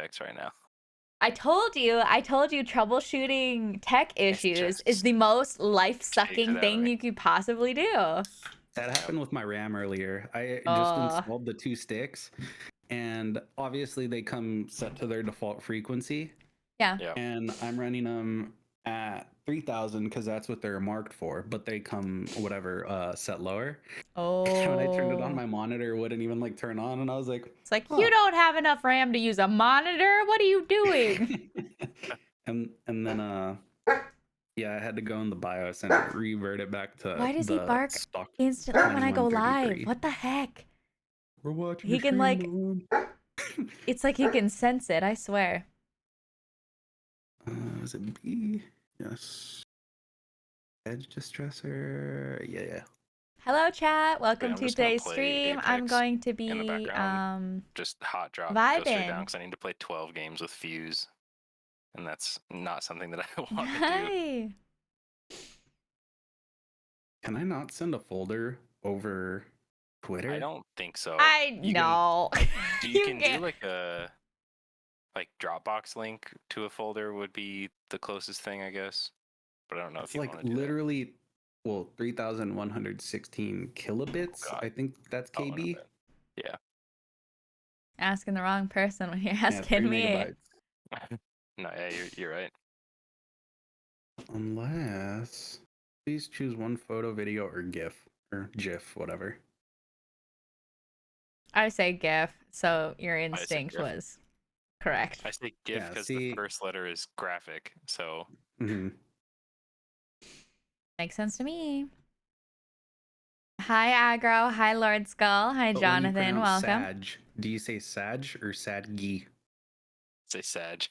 specs right now. I told you troubleshooting tech issues is the most Takes it life-sucking out of thing me. you could possibly do. That happened with my RAM earlier. I just Oh, installed the 2 sticks, and obviously they come set to their default frequency, yeah. Yeah. and I'm running them at 3000 because that's what they're marked for, but they come whatever set lower. And when I turned it on, Oh. my monitor wouldn't even like turn on, and I was like, It's like, huh. you don't have enough RAM to use a monitor. What are you doing? and then yeah, I had to go in the BIOS and revert it back to Why does he the bark stock instantly when I go live? 2133. What the heck? We're watching He your can stream, like, Mom. it's like he can sense it, I swear. Is it B? Yes. Edge distressor. Yeah. Hello chat, Wait, welcome I'm to just gonna today's play stream. I'm Apex going to in the be background. Just hot drop, go straight down vibing. because I need to play 12 games with Fuse, and that's not something that I want to do. Hi. Can I not send a folder over Twitter? I don't think so. I You know. you can do like a Dropbox link to a folder would be the closest thing, I guess. But I don't know It's if you like want to do literally, well, 3116 kilobits. God. I think that's that. Oh, no, KB. but- yeah. Asking the wrong person when you're Yeah, asking 3 me. megabytes. No, yeah, you're right. Unless, please choose one photo, video, or GIF or GIF, whatever. I say GIF, so your say instinct GIF. was correct. I say GIF Yeah, because see- the first letter is graphic, so Mm-hmm. Makes sense to me. Hi, Aggro. Hi, Lord Skull. Hi, But when you Jonathan. pronounce Welcome. Sag, do you say Sag or Sadgi? say Sag.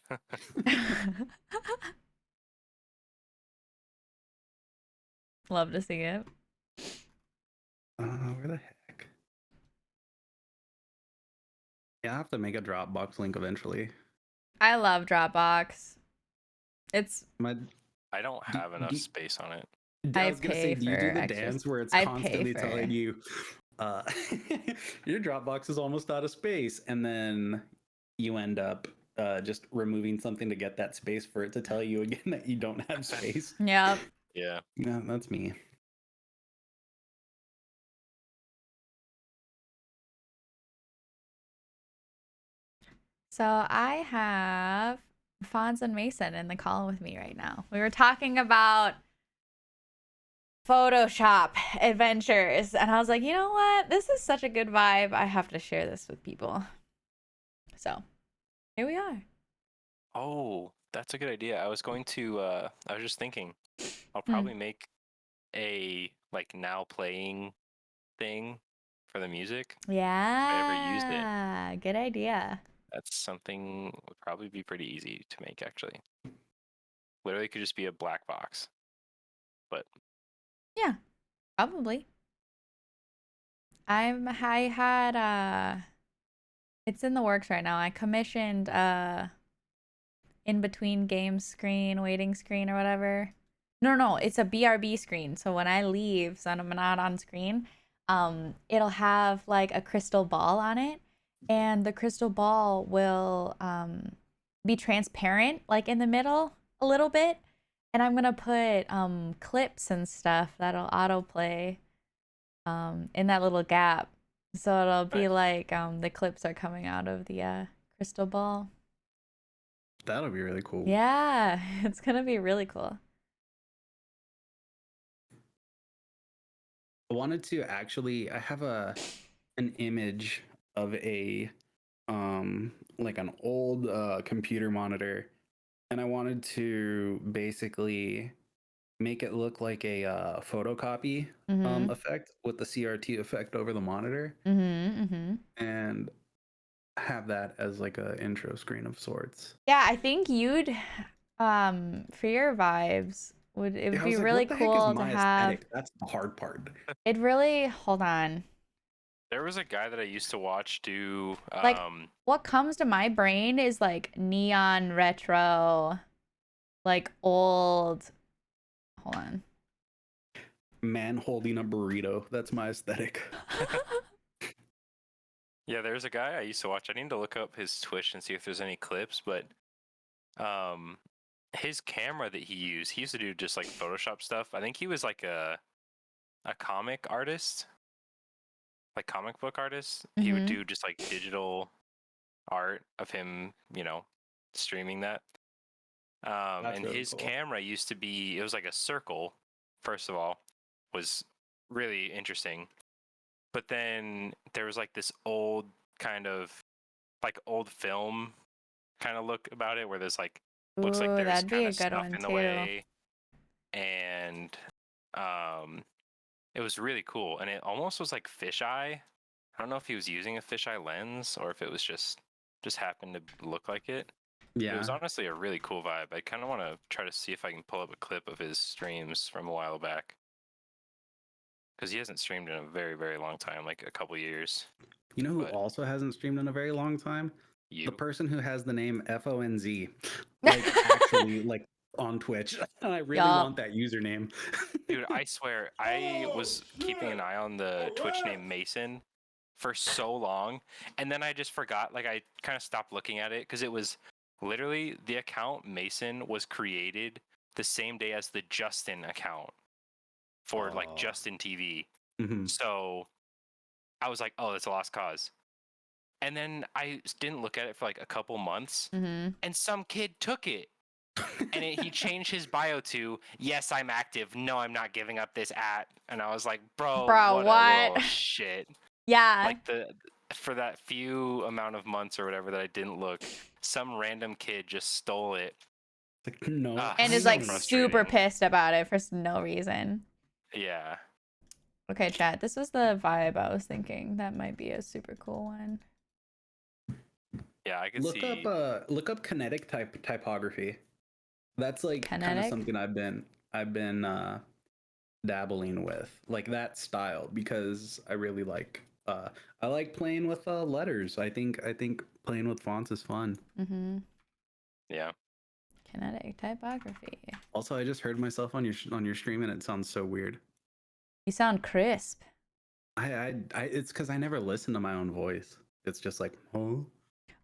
Love to see it. Where the heck? Yeah, I have to make a Dropbox link eventually. I love Dropbox. It's I don't have enough space on it. I was gonna say, do you do the extra dance where it's I constantly pay for- telling you, your Dropbox is almost out of space, and then you end up just removing something to get that space for it to tell you again that you don't have space. Yep. Yeah. Yeah, that's me. So I have Fonz and Mason in the call with me right now. We were talking about Photoshop adventures, and I was like, you know what? This is such a good vibe. I have to share this with people. So here we are. Oh, that's a good idea. I was just thinking, I'll probably make a now playing thing for the music. Yeah. If I ever used it. Good idea. That's something would probably be pretty easy to make, actually. Literally could just be a black box. But yeah, probably. I had it's in the works right now. I commissioned in between game screen, waiting screen or whatever. No, it's a BRB screen. So when I leave, so I'm not on screen, it'll have like a crystal ball on it, and the crystal ball will be transparent like in the middle a little bit, and I'm gonna put clips and stuff that'll autoplay in that little gap, so it'll be like the clips are coming out of the crystal ball. That'll be really cool. Yeah, it's gonna be really cool. I wanted to actually, I have an image of a like an old computer monitor, and I wanted to basically make it look like a photocopy effect with the CRT effect over the monitor, and have that as like a intro screen of sorts. Yeah, I think you'd for your vibes it would be really cool to have. Aesthetic? That's the hard part. It really, hold on. there was a guy that I used to watch do Like what comes to my brain is like neon retro, like old. Hold on. Man holding a burrito. That's my aesthetic. Yeah, there's a guy I used to watch. I need to look up his Twitch and see if there's any clips, but um his camera that he used to do just like Photoshop stuff. I think he was like a comic artist, like comic book artist. He would Mm-hmm. do just like digital art of him, streaming that. That's And really his cool. camera used to be, it was like a circle, first of all, was really interesting. But then there was like this old kind of like old film kind of look about it where there's like looks like Ooh, there's that'd be kind a of good stuff one in the too. way, and um it was really cool, and it almost was like fisheye. I don't know if he was using a fisheye lens or if it was just happened to look like it. But it was Yeah. honestly a really cool vibe. I kind of want to try to see if I can pull up a clip of his streams from a while back, because he hasn't streamed in a very, very long time, like a couple years. You know who But also hasn't streamed in a very long time? The you, person who has the name FONZ. Like actually like on Twitch. I really Yup. want that username. dude, I swear, I was keeping an eye on the Twitch name Mason for so long, and then I just forgot. Like, I kind of stopped looking at it because it was literally the account Mason was created the same day as the Justin account for like Oh. Justin TV. Mhm. So I was like, oh, that's a lost cause. And then I didn't look at it for like a couple months, Mm-hmm. and some kid took it. And he changed his bio to, yes, I'm active. No, I'm not giving up this at. And I was like, bro, Bro, what a what? little shit. Yeah. Like for that few amount of months or whatever that I didn't look, some random kid just stole it. Like, no, Ah, And is I so like am. super frustrating. pissed about it for no reason. Yeah. Okay, chat. This was the vibe I was thinking. That might be a super cool one. Yeah, I could see. Look up kinetic typography. That's like kind of Kinetic. something I've been dabbling with, like that style, because I like playing with letters. I think playing with fonts is fun. Mm-hmm. Yeah. Kinetic typography. Also, I just heard myself on your stream and it sounds so weird. You sound crisp. I it's because I never listen to my own voice. It's just like, oh.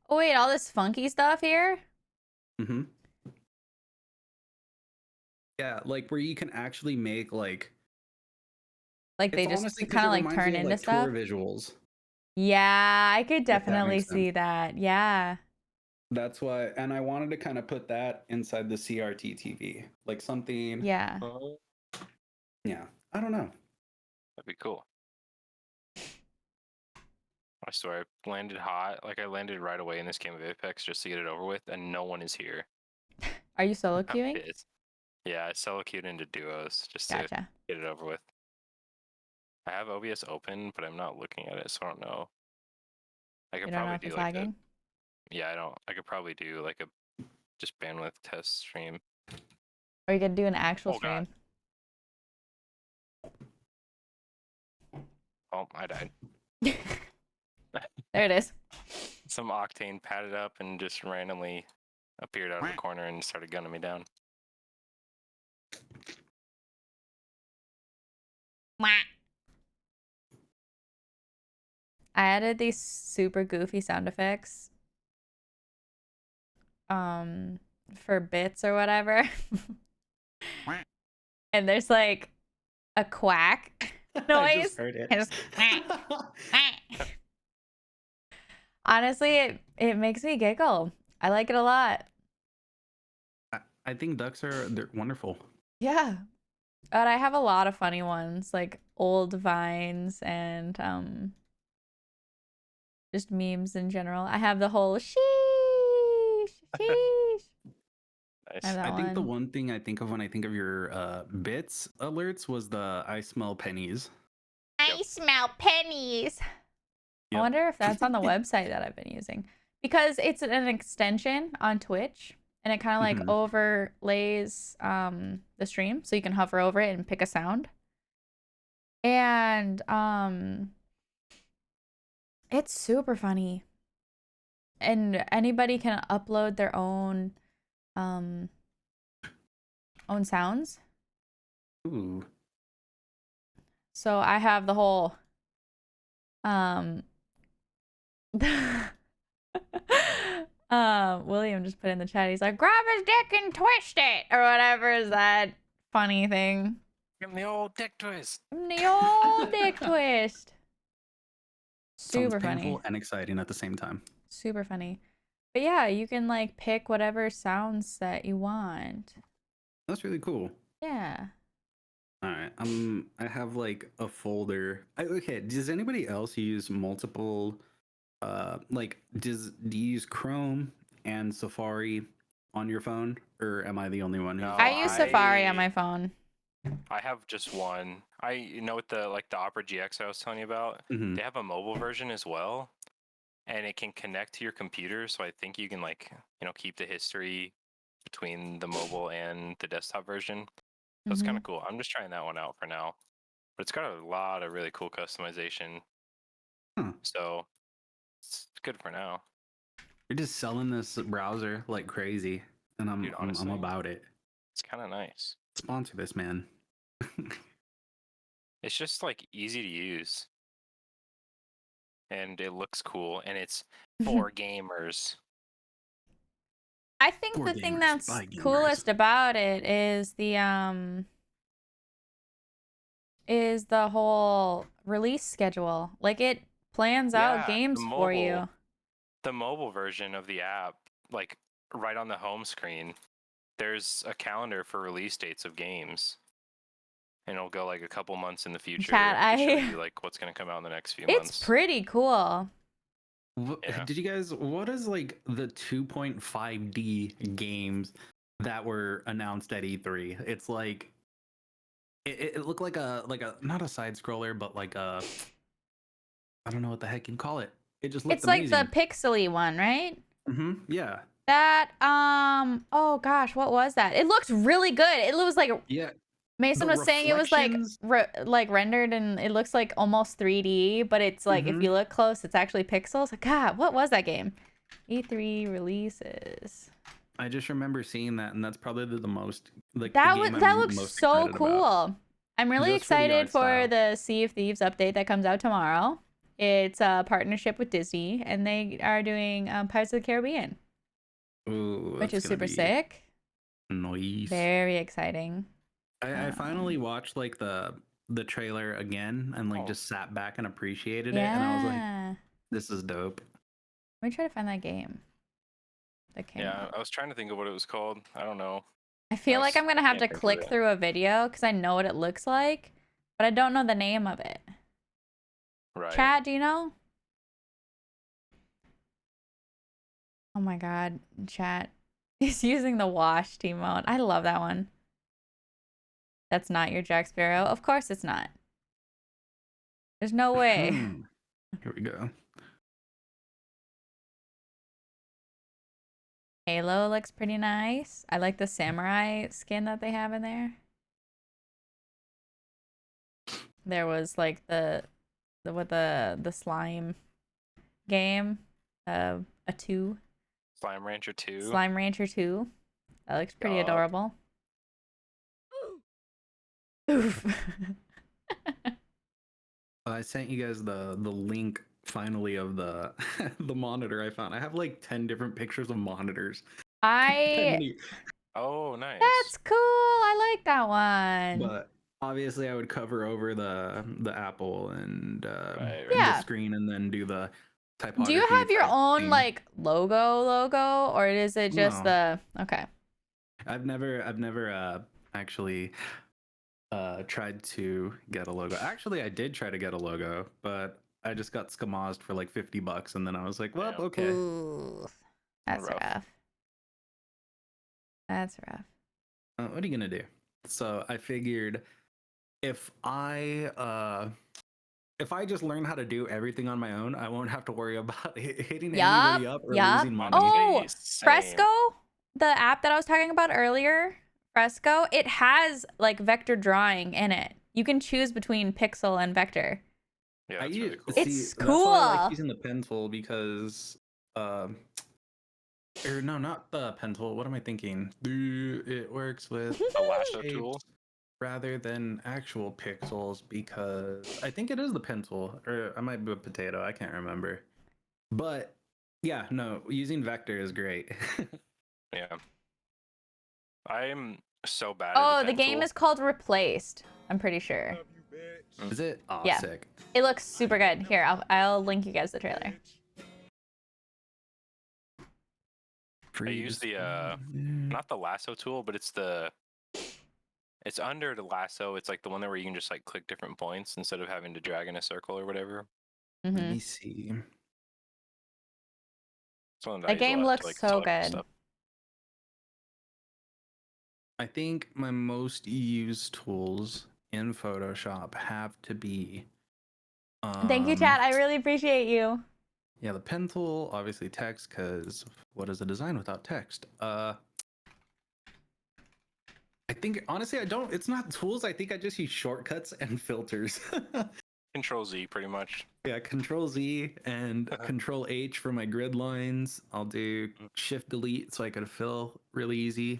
Oh wait, all this funky stuff here? Mm-hmm. Yeah, like where you can actually make like Like they it's just honestly because kind it of like reminds me turn of into like tour stuff? visuals, Yeah, I could if that definitely makes sense. see that. Yeah. That's why, and I wanted to kind of put that inside the CRT TV, like something. Yeah. Oh, Yeah, I don't know. that'd be cool. I swear, I landed hot. Like, I landed right away in this game of Apex just to get it over with, and no one is here. Are you solo I'm queuing? pissed. Yeah, I solo queued into duos just to Gotcha. get it over with. I have OBS open, but I'm not looking at it, so I don't know. I could You don't know probably if do it's like a, lagging? yeah, I don't, I could probably do like a just bandwidth test stream. Or you could do an actual Oh god. stream? Oh, I died. There it is. Some Octane padded up and just randomly appeared out of the corner and started gunning me down. I added these super goofy sound effects for bits or whatever. And there's like a quack I just noise. heard it. And just quack, quack. Honestly, it makes me giggle. I like it a lot. I think ducks they're wonderful. Yeah. But I have a lot of funny ones, like old vines and just memes in general. I have the whole sheesh, sheesh. I have Nice. that I think the one. one thing I think of when I think of your bits alerts was the I smell pennies. I smell pennies. I Yep. wonder if that's on the website that I've been using because it's an extension on Twitch and it kind of like Mhm. overlays the stream so you can hover over it and pick a sound. And it's super funny. And anybody can upload their own sounds. Ooh. So I have the whole um William just put in the chat. He's like, grab his dick and twist it, or whatever is that funny thing. Give him the old dick twist. The old dick twist. Sounds Super painful funny. and exciting at the same time. Super funny. But yeah, you can like pick whatever sounds that you want. That's really cool. Yeah. All right. I have like a folder. Okay. Does anybody else use multiple? Do you use Chrome and Safari on your phone, or am I the only one who's? No, I use Safari on my phone. I have just one. With the Opera GX I was telling you about. Mhm. They have a mobile version as well, and it can connect to your computer. So I think you can keep the history between the mobile and the desktop version. So it's kind of cool. I'm just trying that one out for now, but it's got a lot of really cool customization. So it's good for now. You're just selling this browser like crazy, and I'm about it. It's kind of nice. Sponsor this, man. It's just easy to use, and it looks cool, and it's for gamers. I think For the thing gamers, that's by gamers. coolest about it is the whole release schedule. Like it plans out games for you. The mobile version of the app, right on the home screen, there's a calendar for release dates of games. And it'll go a couple months in the future to show you what's going to come out in the next few months. It's pretty cool. Yeah. Did you guys? What is the 2.5D games that were announced at E3? It's it looked like a not a side scroller, but I don't know what the heck you call it. It just looked amazing. It's like the pixely one, right? Yeah. That oh gosh, what was that? It looked really good. It was Mason was saying it was rendered and it looks like almost 3D, but it's if you look close, it's actually pixels. God, what was that game? E3 releases. I just remember seeing that, and that's probably the most that looks so cool. About. I'm really excited for the Sea of Thieves update that comes out tomorrow. It's a partnership with Disney, and they are doing Pirates of the Caribbean, which is super sick. Nice. Very exciting. I finally watched the trailer again and just sat back and appreciated it, and I was like, this is dope. Let me try to find that game. I was trying to think of what it was called. I don't know. I feel like I'm gonna have to click through a video because I know what it looks like, but I don't know the name of it. Right. Chad, do you know? Oh my god, chat. He's using the wash team mode. I love that one. That's not your Jack Sparrow. Of course it's not. There's no way. Here we go. Halo looks pretty nice. I like the samurai skin that they have in there. There was the slime game, a 2. Slime Rancher 2. Slime Rancher 2. That looks pretty adorable. Oof. I sent you guys the link finally of the the monitor I found. I have 10 different pictures of monitors. Oh, nice. That's cool. I like that one. But obviously I would cover over the Apple and the screen and then do the typography. Do you have your own logo, or is it just okay? I've never actually tried to get a logo. Actually, I did try to get a logo, but I just got skamazed for $50, and then I was like, well, okay. Ooh, that's rough. That's rough. What are you gonna do? So I figured if I just learn how to do everything on my own, I won't have to worry about hitting anybody up or losing money. Oh, Fresco, the app that I was talking about earlier, Fresco, it has vector drawing in it. You can choose between pixel and vector. Yeah, that's really cool. It's cool. That's why I like using the pen tool because or no, not the pen tool. What am I thinking? It works with a lasso tool rather than actual pixels because I think it is the pen tool, or I might be a potato. I can't remember. But yeah, no, using vector is great. Yeah. I'm so bad Oh, at the game is called Replaced. I'm pretty sure. Is it? Oh, Yeah. sick. It looks super good. Here, I'll link you guys the trailer. I use the not the lasso tool, but it's under the lasso. It's like the one where you can just like click different points instead of having to drag in a circle or whatever. Let Mm-hmm. me see. It's one that The I use a game lot looks to, like, so select good. stuff. I think my most used tools in Photoshop have to be. Thank you, chat. I really appreciate you. Yeah, the pen tool, obviously text, because what is a design without text? I think honestly, I don't. It's not tools. I think I just use shortcuts and filters. Control Z, pretty much. Yeah, Control Z and Control H for my grid lines. I'll do Shift Delete so I could fill really easy.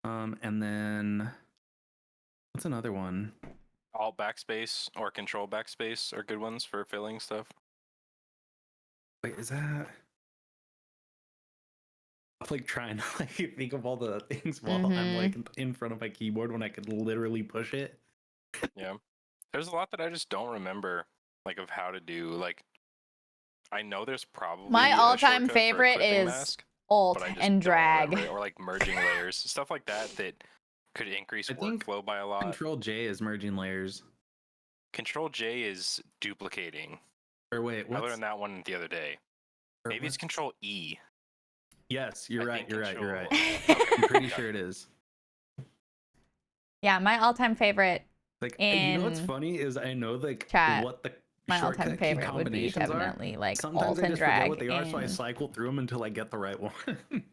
And then what's another one? Alt backspace or Control backspace are good ones for filling stuff. Wait, is that? I'm like trying to like think of all the things while I'm like in front of my keyboard when I could literally push it. Yeah, there's a lot that I just don't remember, like of how to do. Like, I know there's probably My a all-time shortcut for a favorite clipping is mask, Alt but I just and don't drag. remember it, or like merging layers, stuff like that could increase I think workflow by a lot. Control J is merging layers. Control J is duplicating. Or wait, I what's? learned that one the other day. or Maybe it's what's- Control E. Yes, you're I right. think You're right. You're right. Control- I'm pretty sure it is. Yeah, my all-time favorite Like, you know what's in funny is I know like chat, what the my shortcut all-time key favorite would be combinations are. definitely like Sometimes Alt I and just forget drag. what they are, so I And cycle through them until I get the right one.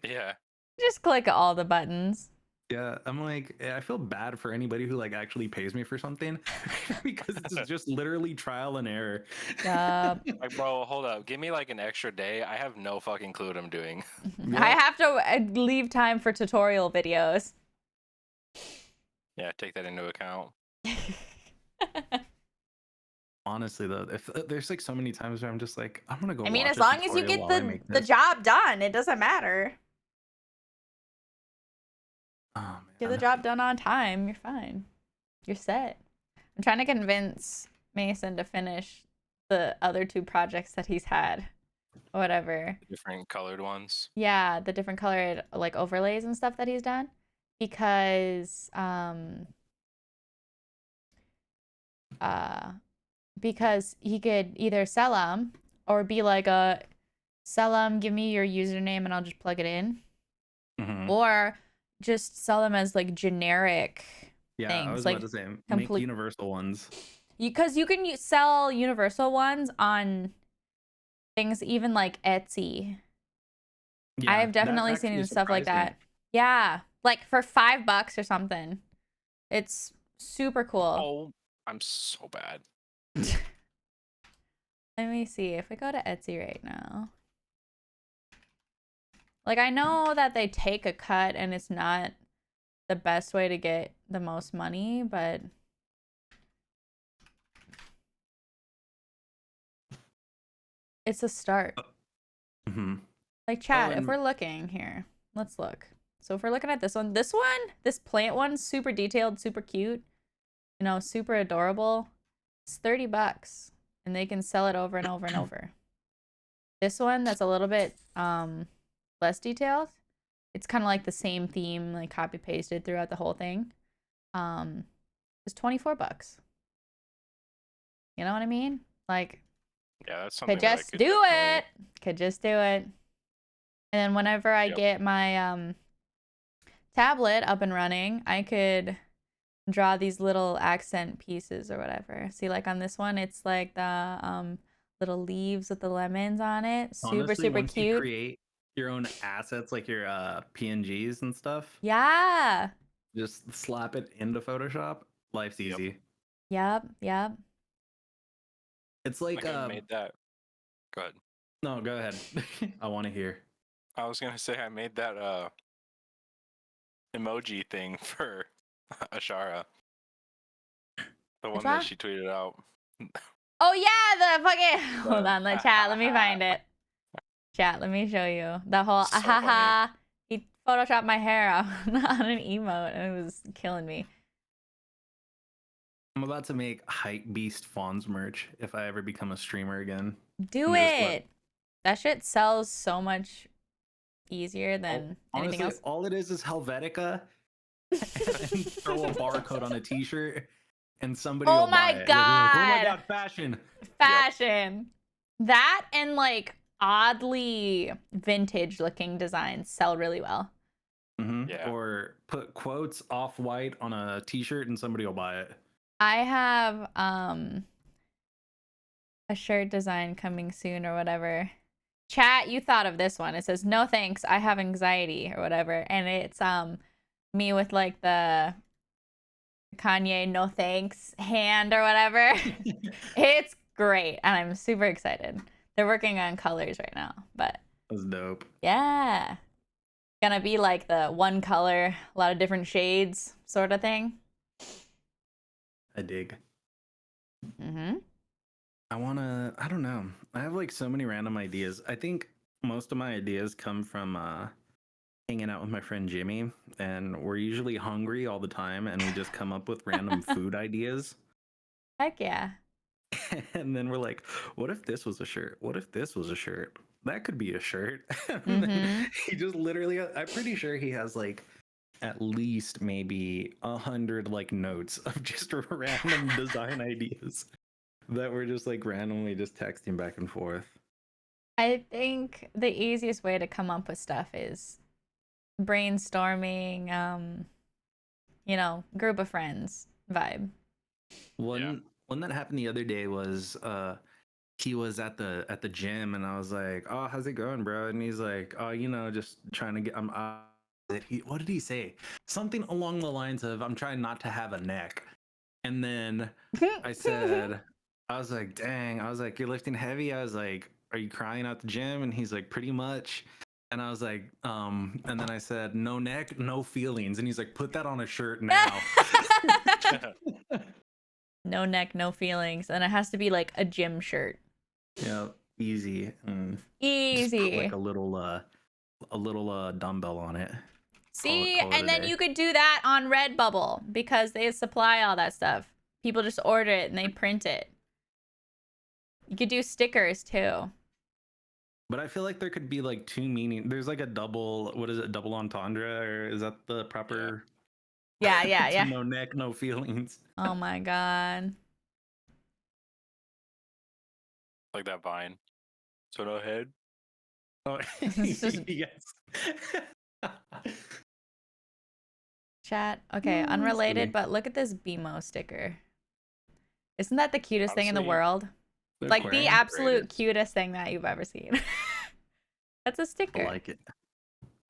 Yeah. just click all the buttons. Yeah, I'm like, I feel bad for anybody who like actually pays me for something because it's just literally trial and error. Yup. Like, bro, hold up. Give me like an extra day. I have no fucking clue what I'm doing. I have to leave time for tutorial videos. Yeah, take that into account. Honestly, though, if there's like so many times where I'm just like, I'm gonna go. I mean, watch as a long as you tutorial get while I make the this. job done, it doesn't matter. Oh, Get the man. job done on time, you're fine. You're set. I'm trying to convince Mason to finish the other 2 projects that he's had. Whatever. Different colored ones. Yeah, the different colored like overlays and stuff that he's done. Because he could either sell them or be like sell them, give me your username and I'll just plug it in. Mhm. Or just sell them as like generic Yeah, things. I was like about to say, make complete universal ones. because you can sell universal ones on things even like Etsy. Yeah, I have definitely that seen actually stuff like surprised me. that. Yeah, like for $5 or something. It's super cool. Oh, I'm so bad. Let me see if we go to Etsy right now. Like, I know that they take a cut and it's not the best way to get the most money, but it's a start. Mm-hmm. Like, chat, if and- we're looking here, let's look. So if we're looking at this plant one, super detailed, super cute, you know, super adorable. It's $30 and they can sell it over and over and over. This one that's a little bit less detailed. It's kind of like the same theme, like copy pasted throughout the whole thing. It's $24. You know what I mean? Like, Yeah, that's something could that I just could do definitely- it. Could just do it. And then whenever I Yep. get my tablet up and running, I could draw these little accent pieces or whatever. See, like on this one, it's like the little leaves with the lemons on it. Super, Honestly, super once you cute. create your own assets, like your PNGs and stuff, Yeah. just slap it into Photoshop. Life's Yep. easy. Yep. Yep. It's like I made that. Go ahead. No, go ahead. I want to hear. I was gonna say I made that emoji thing for Ashara. The one Which that one? she tweeted out. Oh yeah, the fucking. Hold on, the chat. Let me find it. Chat. Let me show you the whole. So Ahaha. He photoshopped my hair on an emote, and it was killing me. I'm about to make Hype Beast Fawns merch if I ever become a streamer again. Do And just let- it. That shit sells so much easier than anything Honestly, else. all it is Helvetica and throw a barcode on a t-shirt and somebody Oh will buy my it. They'll be like, oh my God. god, fashion. Fashion. That and like oddly vintage looking designs sell really well. Yeah. Or put quotes off-white on a t-shirt and somebody will buy it. I have a shirt design coming soon or whatever. Chat, you thought of this one. It says, "No thanks, I have anxiety" or whatever. And it's me with like the Kanye "no thanks" hand or whatever. It's great and I'm super excited. They're working on colors right now, but That's dope. yeah. Gonna be like the one color, a lot of different shades sort of thing. I dig. Mm-hmm. I don't know. I have like so many random ideas. I think most of my ideas come from hanging out with my friend Jimmy, and we're usually hungry all the time, and we just come up with random food ideas. Heck yeah. And then we're like, what if this was a shirt? What if this was a shirt? That could be a shirt. And then Mm-hmm. he just literally, I'm pretty sure he has like at least maybe 100 like notes of just random design ideas that we're just like randomly just texting back and forth. I think the easiest way to come up with stuff is brainstorming, group of friends vibe. One that happened the other day was he was at the gym and I was like, "Oh, how's it going, bro?" And he's like, "Oh, just trying to get what did he say? Something along the lines of, "I'm trying not to have a neck." And then I said, I was like, "Dang." I was like, "You're lifting heavy?" I was like, "Are you crying at the gym?" And he's like, "Pretty much." And I was like, and then I said, "No neck, no feelings." And he's like, "Put that on a shirt now." No neck, no feelings. And it has to be like a gym shirt. Yeah, easy. And just put Easy. like a little dumbbell on it. See, Call it and a then day. you could do that on Redbubble because they supply all that stuff. People just order it and they print it. You could do stickers too. But I feel like there could be like two meaning. There's like a double. What is it? Double entendre, or is that the proper? Yeah. No neck, no feelings. Oh my god. Like that vine. So no head. Oh, It's just yes. chat. Okay, No, that's unrelated, funny. but look at this BMO sticker. Isn't that the cutest thing in the Honestly, world? They're Like quite the underrated. absolute cutest thing that you've ever seen. That's a I sticker. like it.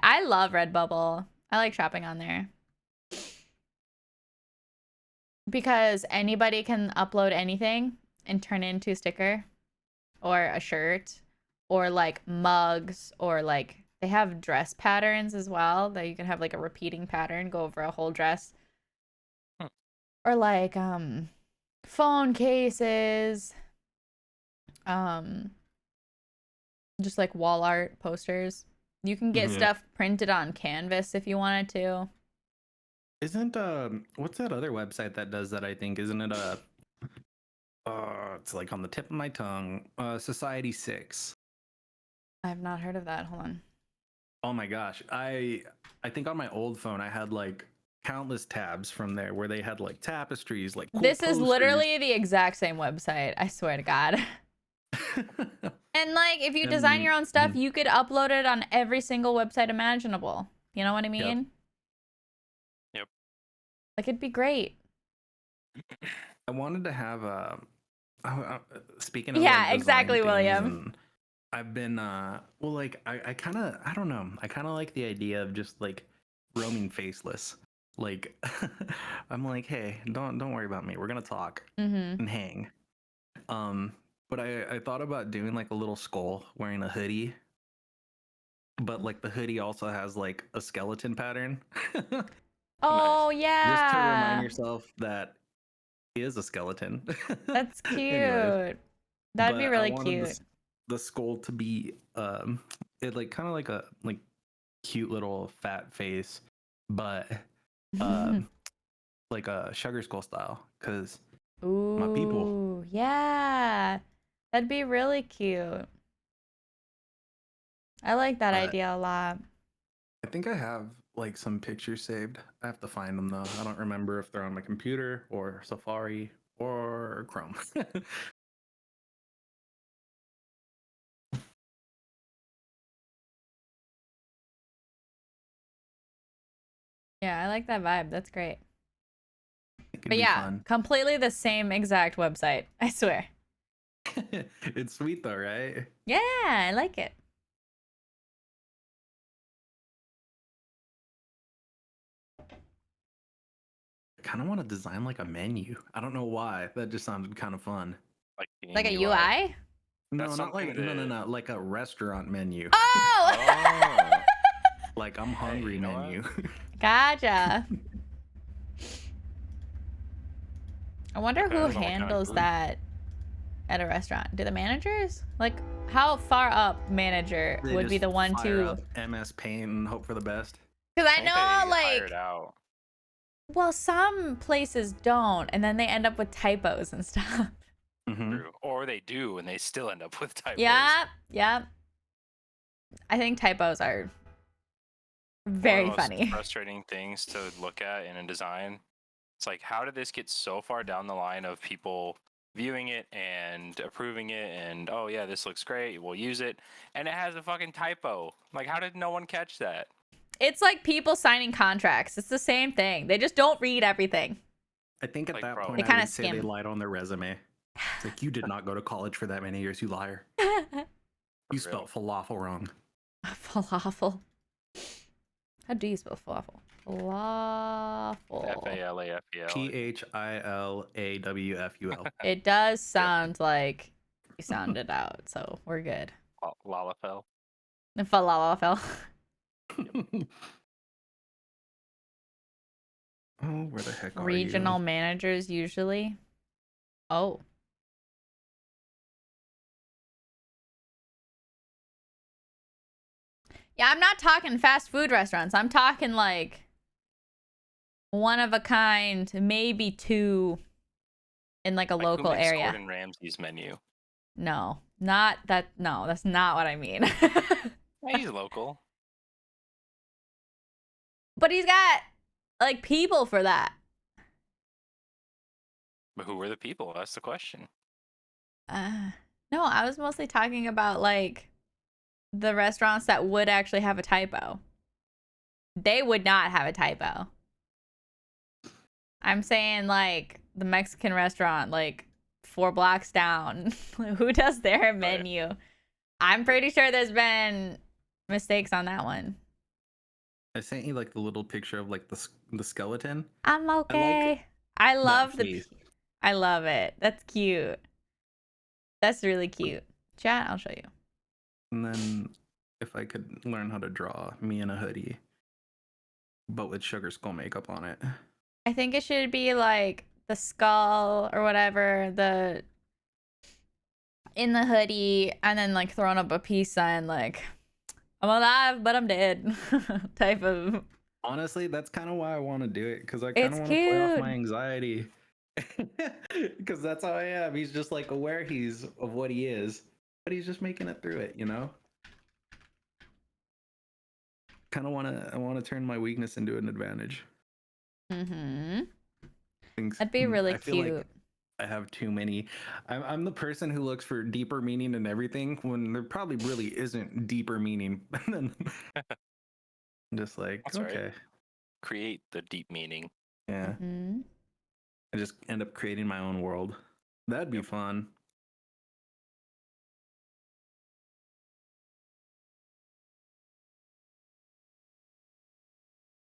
I love Redbubble. I like shopping on there. Because anybody can upload anything and turn it into a sticker or a shirt or like mugs or like they have dress patterns as well that you can have like a repeating pattern go over a whole dress. Hmm. Or like phone cases, just like wall art posters. You can get Mhm. stuff printed on canvas if you wanted to. Isn't what's that other website that does that? I think isn't it it's like on the tip of my tongue. Society 6. I have not heard of that. Hold on. Oh my gosh, I think on my old phone I had like countless tabs from there where they had like tapestries, like cool This is posters. literally the exact same website. I swear to God. And like, if you design your own stuff, you could upload it on every single website imaginable. You know what I mean? Yep. Like, it'd be great. I wanted to have speaking of Yeah, like design exactly, things, William. and I've been well, like I kind of I don't know, I kind of like the idea of just like roaming faceless. Like I'm like, hey, don't worry about me. We're gonna talk Mm-hmm. and hang. But I thought about doing like a little skull wearing a hoodie, but like the hoodie also has like a skeleton pattern. Oh, Just to remind yeah. yourself that He is a skeleton. That's cute. Anyways, That'd be but I really wanted cute. the skull to be it like kind of like a like cute little fat face, but like a sugar skull style, because my people. Ooh, yeah. That'd be really cute. I like that But idea a lot. I think I have like some pictures saved. I have to find them though. I don't remember if they're on my computer or Safari or Chrome. Yeah, I like that vibe. That's great. It could But be yeah, fun. completely the same exact website. I swear. It's sweet though, right? Yeah, I like it. I kind of want to design like a menu. I don't know why. That just sounded kind of fun. Like a in UI? No, That's not like something no, that- like a restaurant menu. Oh! Oh. Like I'm hungry you know what? menu. Gotcha. I wonder who Depends on what kind of handles food. that at a restaurant. Do the managers? Like, how far up manager They would be just the one fire to? up MS Paint and hope for the best. Because I think know, they hire like, it out. well, some places don't, and then they end up with typos and stuff. Mm-hmm. True. Or they do, and they still end up with typos. Yeah, yeah. I think typos are very One of the most funny. frustrating things to look at in a design. It's like, how did this get so far down the line of people viewing it and approving it and, oh yeah, this looks great, we'll use it, and it has a fucking typo. Like, how did no one catch that? It's like people signing contracts. It's the same thing. They just don't read everything. I think at Like, that bro. point They I kinda would say they skim. lied on their resume. It's like, you did not go to college for that many years, you liar. You spelled falafel wrong. Falafel. How do you spell falafel? Falafel. F-A-L-A-F-E-L. PHILAWFUL. It does sound like you sound it out, so we're good. Lalafell. Falafel. Oh, where the heck are Regional you? managers usually. Oh. Yeah, I'm not talking fast food restaurants. I'm talking like one of a kind, maybe two in like a Like, who local makes area. Gordon Ramsay's menu? No, not that. No, that's not what I mean. Yeah, he's local. But he's got like people for that. But who were the people? That's the question. No, I was mostly talking about like the restaurants that would actually have a typo. They would not have a typo. I'm saying like the Mexican restaurant, like 4 blocks down. Who does their menu? I'm pretty sure there's been mistakes on that one. I sent you like the little picture of like the skeleton. I'm okay. I love the. face. I love it. That's cute. That's really cute. Chat, I'll show you. And then if I could learn how to draw me in a hoodie, but with sugar skull makeup on it. I think it should be like the skull or whatever, the in the hoodie, and then like throwing up a peace sign like I'm alive but I'm dead type of. Honestly, that's kind of why I want to do it, because I kind It's of want to play off cute. my anxiety. Because that's how I am. He's just like aware of what he is, but he's just making it through it, you know. I want to turn my weakness into an advantage. That'd be really I feel cute. like I have too many. I'm the person who looks for deeper meaning in everything when there probably really isn't deeper meaning. I'm just like, That's okay, right. Create the deep meaning. yeah. I just end up creating my own world. That'd be fun.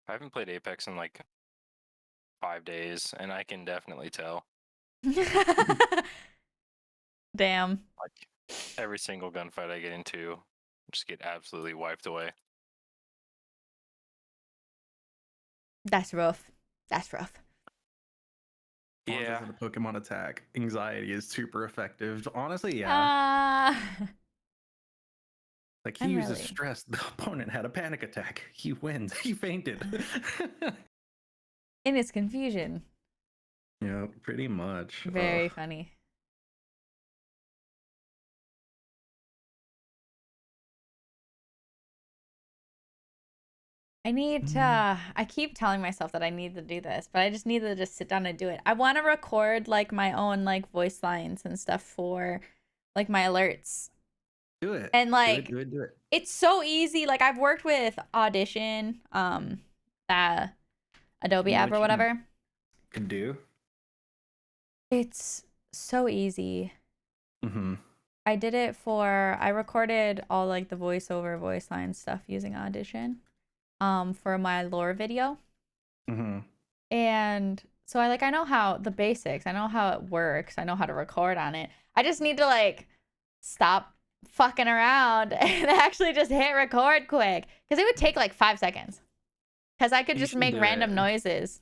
I haven't played Apex in like 5 days, and I can definitely tell. Damn. Like, every single gunfight I get into, just get absolutely wiped away. That's rough. That's rough. Yeah. Pauses in a Pokemon attack. Anxiety is super effective. Honestly, yeah. Like he I'm uses really- stress. The opponent had a panic attack. He wins. He fainted. In his confusion. Yeah, pretty much. Very funny. I need to, I keep telling myself that I need to do this, but I just need to just sit down and do it. I want to record like my own like voice lines and stuff for like my alerts. Do it. And like do it. it's so easy. Like I've worked with Audition, Adobe You know app or what you whatever. Could do. It's so easy. Mm-hmm. I recorded all like the voiceover voice line stuff using Audition for my lore video. Mm-hmm. And so I know how the basics, I know how it works, I know how to record on it. I just need to like stop fucking around and actually just hit record quick, because it would take like 5 seconds, because I could You just should make do random it. noises.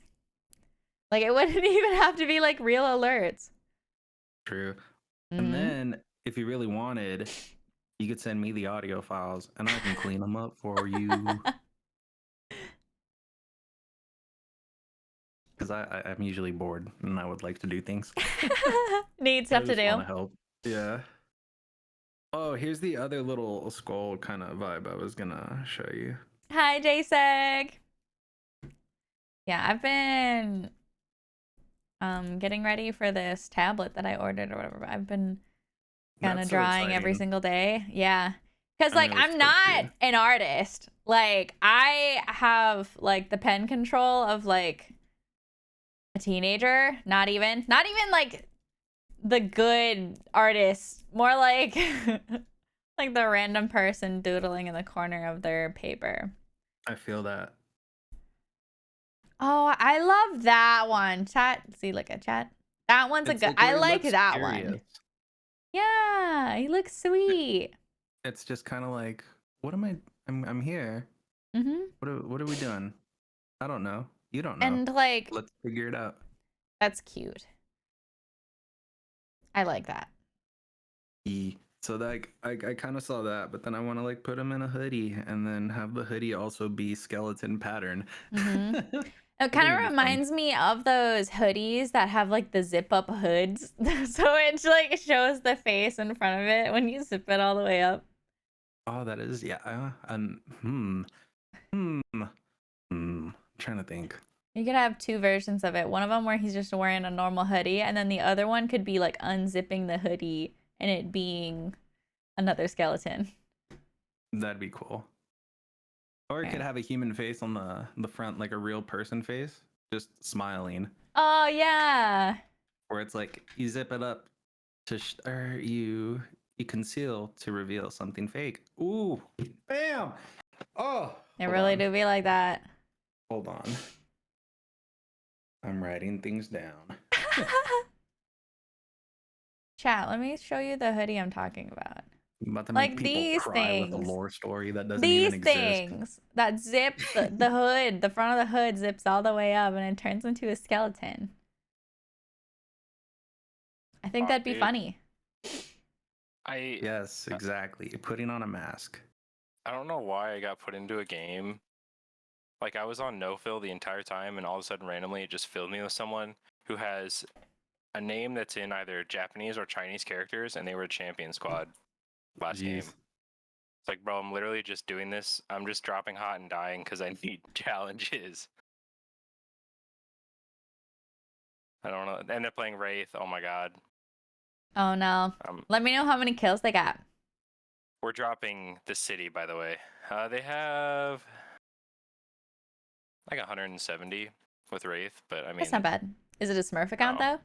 Like it wouldn't even have to be like real alerts. True. Mhm. And then if you really wanted, you could send me the audio files and I can clean them up for you. Because I'm usually bored and I would like to do things. Need stuff to I just want do. to help. Yeah. Oh, here's the other little skull kind of vibe I was gonna show you. Hi, JSEG. Yeah, I've been getting ready for this tablet that I ordered or whatever. I've been kind of That's so drawing every exciting. single day. Yeah. Cuz I like know, I'm it's so not cool. an artist. Like I have like the pen control of like a teenager, not even like the good artist, more like like the random person doodling in the corner of their paper. I feel that. Oh, I love that one. Chat. See, look at chat. That one's a It's good. like I where he like looks that curious. one. Yeah, he looks sweet. It's just kind of like, what am I? I'm here. Mhm. What are we doing? I don't know. You don't know. And like Let's figure it out. that's cute. I like that. So like I kind of saw that, but then I want to like put him in a hoodie and then have the hoodie also be skeleton pattern. Mhm. I It think kind it'd of be fun. reminds me of those hoodies that have like the zip up hoods. So it like shows the face in front of it when you zip it all the way up. Oh, that is yeah. Trying to think. You could have two versions of it. One of them where he's just wearing a normal hoodie, and then the other one could be like unzipping the hoodie and it being another skeleton. That'd be cool. Or it Okay. could have a human face on the front, like a real person face, just smiling. Oh yeah. Where it's like you zip it up to or you conceal to reveal something fake. Ooh, bam! Oh, It hold really on. do be like that. Hold on. I'm writing things down. Chat, let me show you the hoodie I'm talking about. I'm about to Like make people these cry with a things. lore story that doesn't These even exist. things that zip the hood, the front of the hood zips all the way up and it turns into a skeleton. I think that'd be Dude. funny. Yes, exactly. Putting on a mask. I don't know why I got put into a game. Like I was on no fill the entire time, and all of a sudden, randomly, it just filled me with someone who has a name that's in either Japanese or Chinese characters, and they were a champion squad last game. It's like, bro, I'm literally just doing this. I'm just dropping hot and dying because I need challenges. I don't know. I ended up playing Wraith. Oh my god. Oh no. Let me know how many kills they got. We're dropping the city, by the way. They have like 170 with Wraith, but I mean, That's not bad. Is it a Smurf account though?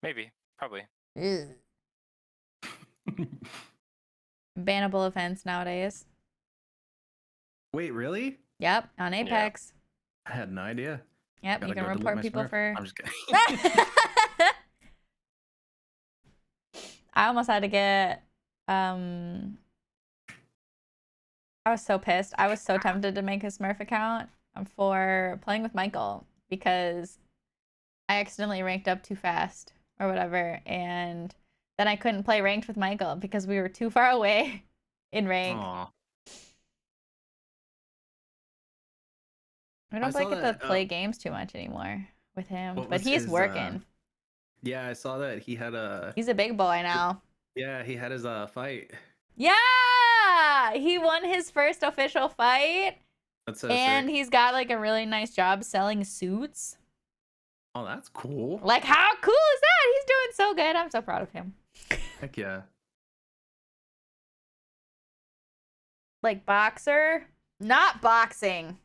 Maybe, probably. Ugh. Bannable offense nowadays. Wait, really? Yep, on Apex. I had no idea. Yep, Gotta you can go delete report my people Smurf. for. I'm just kidding. I almost had to get. I was so pissed. I was so tempted to make a Smurf account for playing with Michael because I accidentally ranked up too fast or whatever, and then I couldn't play ranked with Michael because we were too far away in rank. Aw. I I don't saw like get to that. play games too much anymore with him, What but was he's his? working. Yeah, I saw that he had a. He's a big boy now. Yeah, he had his fight. Yeah, he won his first official fight, That's so and sick. he's got like a really nice job selling suits. Oh, that's cool. Like, how cool is that? He's doing so good. I'm so proud of him. Heck yeah. Like, boxer, not boxing.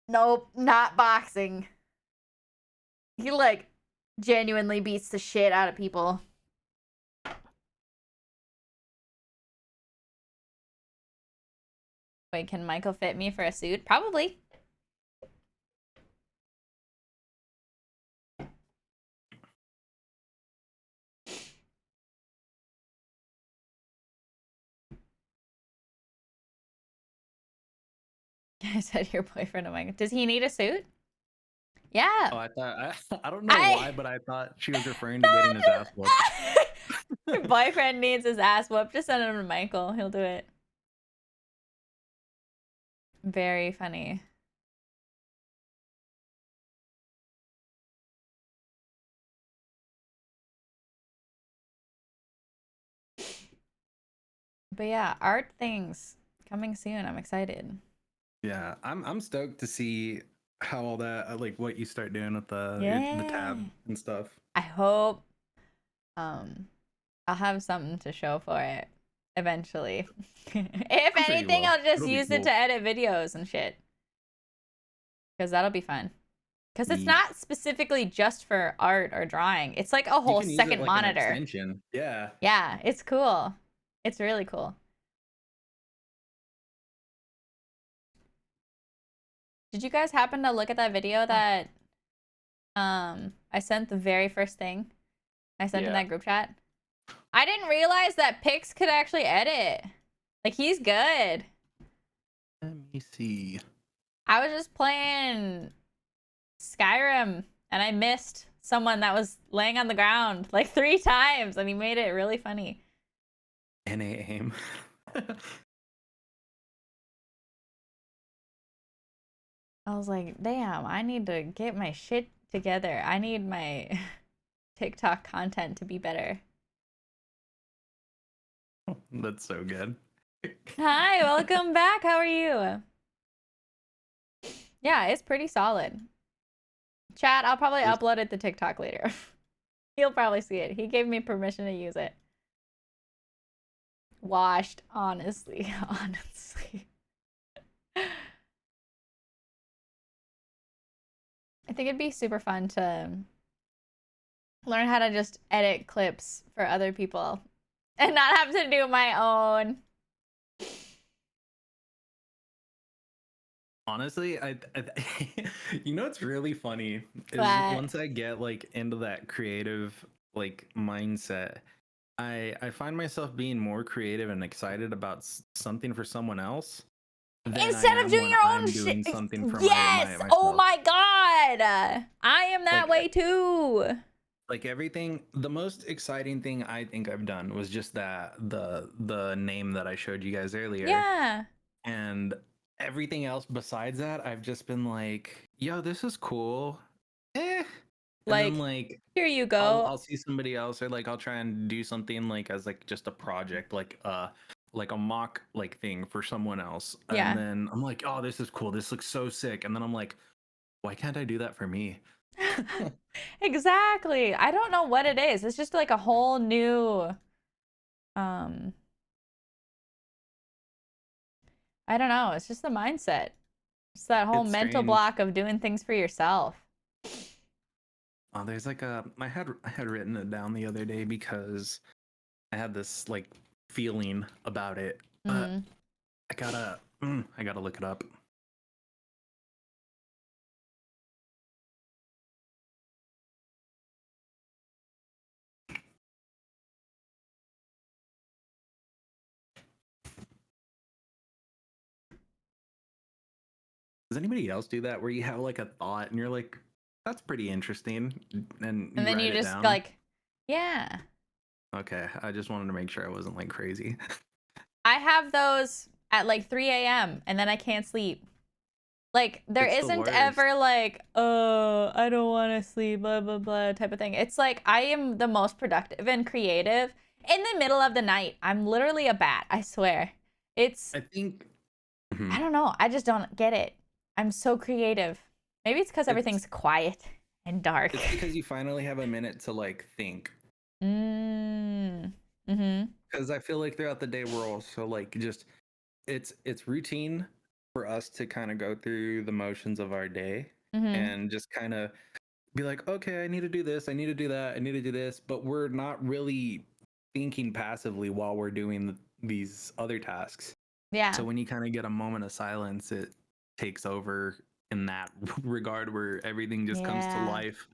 Nope, not boxing. He like genuinely beats the shit out of people. Wait, can Michael fit me for a suit? Probably. I said your boyfriend of Michael. Does he need a suit? Yeah. Oh, I thought I don't know why, but I thought she was referring to No, getting his ass whooped. Your boyfriend needs his ass whooped. Just send him to Michael. He'll do it. Very funny. But yeah, art things coming soon. I'm excited. Yeah, I'm stoked to see how all that like what you start doing with the tab Yeah. and stuff. I hope I'll have something to show for it eventually. If I'm sure you anything, will. I'll just It'll be use it cool. to edit videos and shit. Because that'll be fun. Because it's Yeet. not specifically just for art or drawing. It's like a You whole can use it second like an monitor. extension. Yeah. Yeah, it's cool. It's really cool. Did you guys happen to look at that video that I sent the very first thing I sent in Yeah. that group chat? I didn't realize that Pix could actually edit. Like, he's good. Let me see. I was just playing Skyrim and I missed someone that was laying on the ground like 3 times and he made it really funny. NA aim. I was like, damn, I need to get my shit together. I need my TikTok content to be better. That's so good. Hi, welcome back. How are you? Yeah, it's pretty solid. Chat, I'll probably upload it to TikTok later. He'll probably see it. He gave me permission to use it. Washed, honestly. Honestly. I think it'd be super fun to learn how to just edit clips for other people and not have to do my own. Honestly, you know what's really funny is What? once I get like into that creative like mindset, I find myself being more creative and excited about something for someone else than I Instead of am doing when your I'm own doing shit. something for Yes. myself. Oh my god. I am that Like, way too. Like everything, the most exciting thing I think I've done was just that the name that I showed you guys earlier. Yeah. And everything else besides that, I've just been like, yo, this is cool. And Like, then like here you go. I'll see somebody else or like I'll try and do something like as like just a project, like a mock like thing for someone else. Yeah. And then I'm like, oh, this is cool. This looks so sick. And then I'm like, why can't I do that for me? Exactly. I don't know what it is. It's just like a whole new I don't know. It's just the mindset. It's that whole It's mental strange. block of doing things for yourself. Oh, there's like I had written it down the other day because I had this like feeling about it, but Mm. I gotta look it up. Does anybody else do that where you have like a thought and you're like, That's pretty interesting. And And then write you it just down. like, yeah. Okay, I just wanted to make sure I wasn't like crazy. I have those at like 3 a.m. and then I can't sleep. Like there It's the isn't worst. ever like, oh, I don't want to sleep, blah blah blah type of thing. It's like I am the most productive and creative in the middle of the night. I'm literally a bat, I swear. It's I think I mhm. don't know. I just don't get it. I'm so creative. Maybe it's because it's everything's quiet and dark. it's because you finally have a minute to like think. Mm. Mm-hmm. Because I feel like throughout the day we're also like just it's routine for us to kind of go through the motions of our day Mm-hmm. and just kind of be like, okay, I need to do this, I need to do that, I need to do this, but we're not really thinking passively while we're doing these other tasks. Yeah. So when you kind of get a moment of silence, it takes over in that regard where everything just comes to Yeah. life.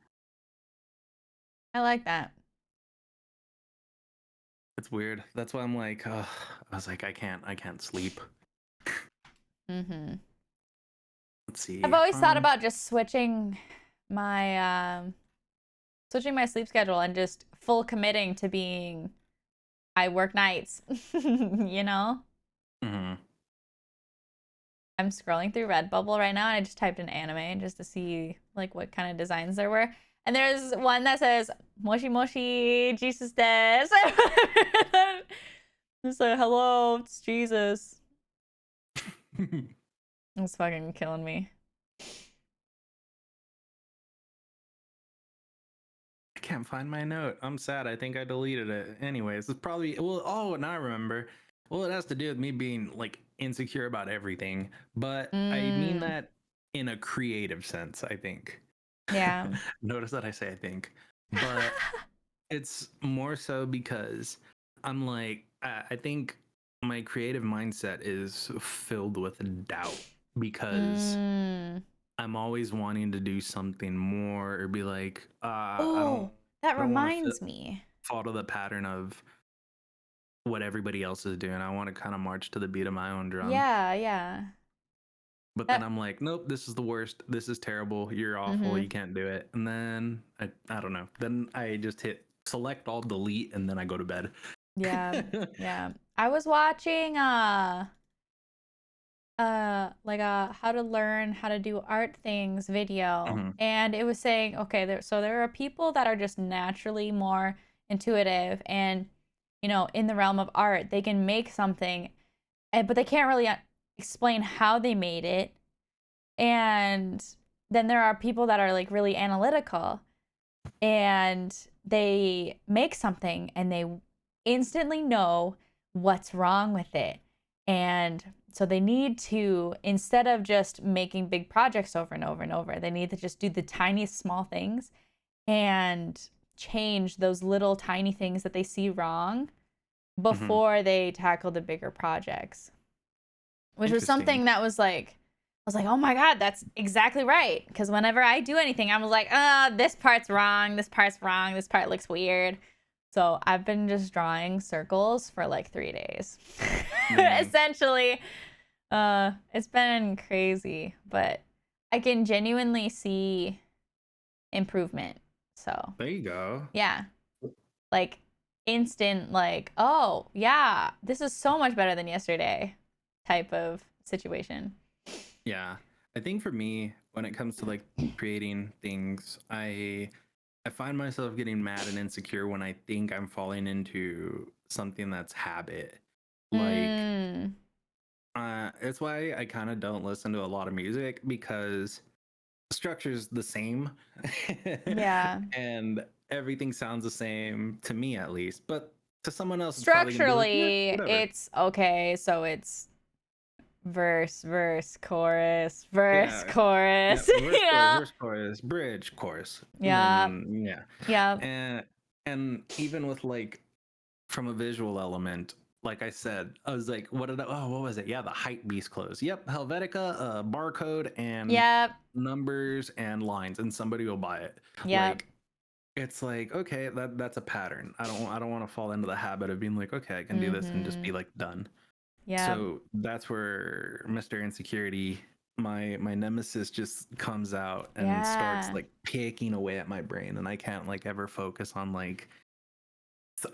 I like that. It's weird. That's why I'm like, I was like, I can't sleep. Mm-hmm. Let's I've see. always thought about just my switching my sleep schedule and just full committing to being I work nights. You know? Mhm. I'm scrolling through Redbubble right now and I just typed in anime just to see like what kind of designs there were. And there's one that says Moshi Moshi Jesus des. It's like, hello, it's Jesus. It's fucking killing me. I can't find my note. I'm sad. I think I deleted it. Anyways, it's probably well. Oh, now I remember. Well, it has to do with me being like insecure about everything, but I mean Mm, that in a creative sense. I think. yeah. Notice that I say I think, but it's more so because I'm like I think my creative mindset is filled with doubt because Mm. I'm always wanting to do something more or be like, I don't Oh, that I don't want to reminds me. fall to the pattern of what everybody else is doing. I want to kind of march to the beat of my own drum. Yeah, yeah. But then That I'm like, nope, this is the worst. This is terrible. You're awful. mm-hmm. You can't do it. And then I don't know. Then I just hit select all delete and then I go to bed. Yeah. Yeah. I was watching like a how to learn how to do art things video Mhm. and it was saying okay there are people that are just naturally more intuitive and in the realm of art they can make something but they can't really explain how they made it and then there are people that are like really analytical and they make something and they instantly know what's wrong with it. And so they need to, instead of just making big projects over and over and over, they need to just do the tiniest small things and change those little tiny things that they see wrong Mhm. before they tackle the bigger projects. Which was Interesting. something that was like, I was like, oh my God, that's exactly right. Because whenever I do anything, I'm like, this part's wrong, this part's wrong, this part looks weird. So I've been just drawing circles for like 3 days. Man, Essentially, it's been crazy, but I can genuinely see improvement. So there you go. yeah, like instant, like, oh yeah, this is so much better than yesterday type of situation. Yeah. I think for me, when it comes to like creating things, I find myself getting mad and insecure when I think I'm falling into something that's habit. Like, Mm, it's why I kind of don't listen to a lot of music because the structure's the same yeah. and everything sounds the same to me at least. But to someone else, it's probably gonna be like, yeah, Structurally, whatever. it's okay. So it's verse, chorus, Yeah, yeah, chorus. Yeah. verse, chorus, bridge, chorus, and Yeah. then yeah, Yeah. and even with like from a visual element, like I said, I was like, what was it? Yeah, the hype beast clothes. Yep, Helvetica, barcode and Yep. numbers and lines, and somebody will buy it. Yep. Like it's like okay, that's a pattern. I don't want to fall into the habit of being like, okay, I can do this and just Mm-hmm. be like done. Yep. So that's where Mr. Insecurity my nemesis just comes out and starts Yeah. like picking away at my brain, and I can't like ever focus on like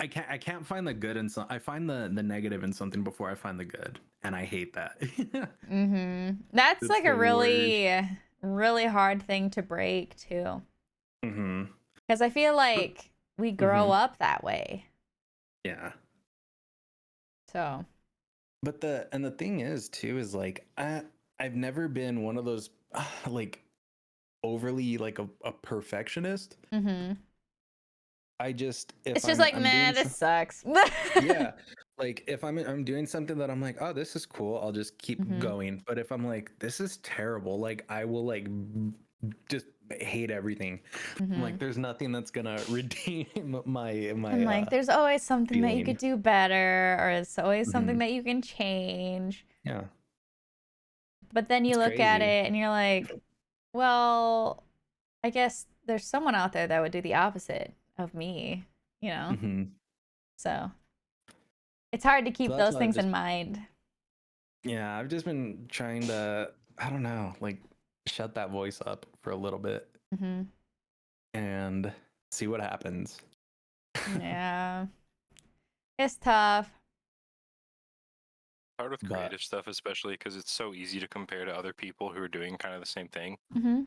I can't find the good in some. I find the negative in something before I find the good, and I hate that. That's It's like a the worst. really hard thing to break too. Mm-hmm. Because I feel like we grow Mm-hmm. up that way. Yeah. So, But the thing is too is like I've never been one of those like overly like a perfectionist. I just if it's just like, I'm nah, doing this some, sucks. yeah, like if I'm doing something that I'm like, oh, this is cool, I'll just keep Mhm. going. But if I'm like, this is terrible, like I will like just hate everything. I'm like, there's nothing that's gonna redeem And like, there's always something that you feeling. could do better, or it's always something Mhm. that you can change. Yeah, But then you it's look at crazy. it and you're like, well, I guess there's someone out there that would do the opposite of me, you know? Hmm. So it's hard to So keep that's those why I've things just in mind. yeah, I've just been trying to, I don't know, like shut that voice up for a little bit Hmm. and see what happens. Yeah. It's tough. Hard with But creative stuff, especially because it's so easy to compare to other people who are doing kind of the same thing. Hmm.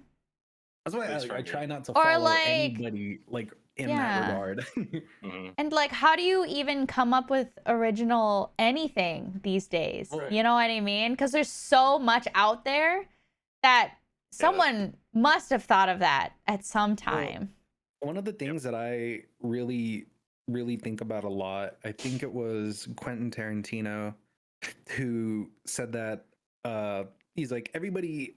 that's why At least for I me. try not to Or follow like, anybody like in that yeah. regard. Hmm. And like, how do you even come up with original anything these days? Right. You know what I mean? Because there's so much out there that Yeah, someone must have thought of that at some Well, time. one of the things that I really think about a lot, I think it was Quentin Tarantino who said that uh he's like everybody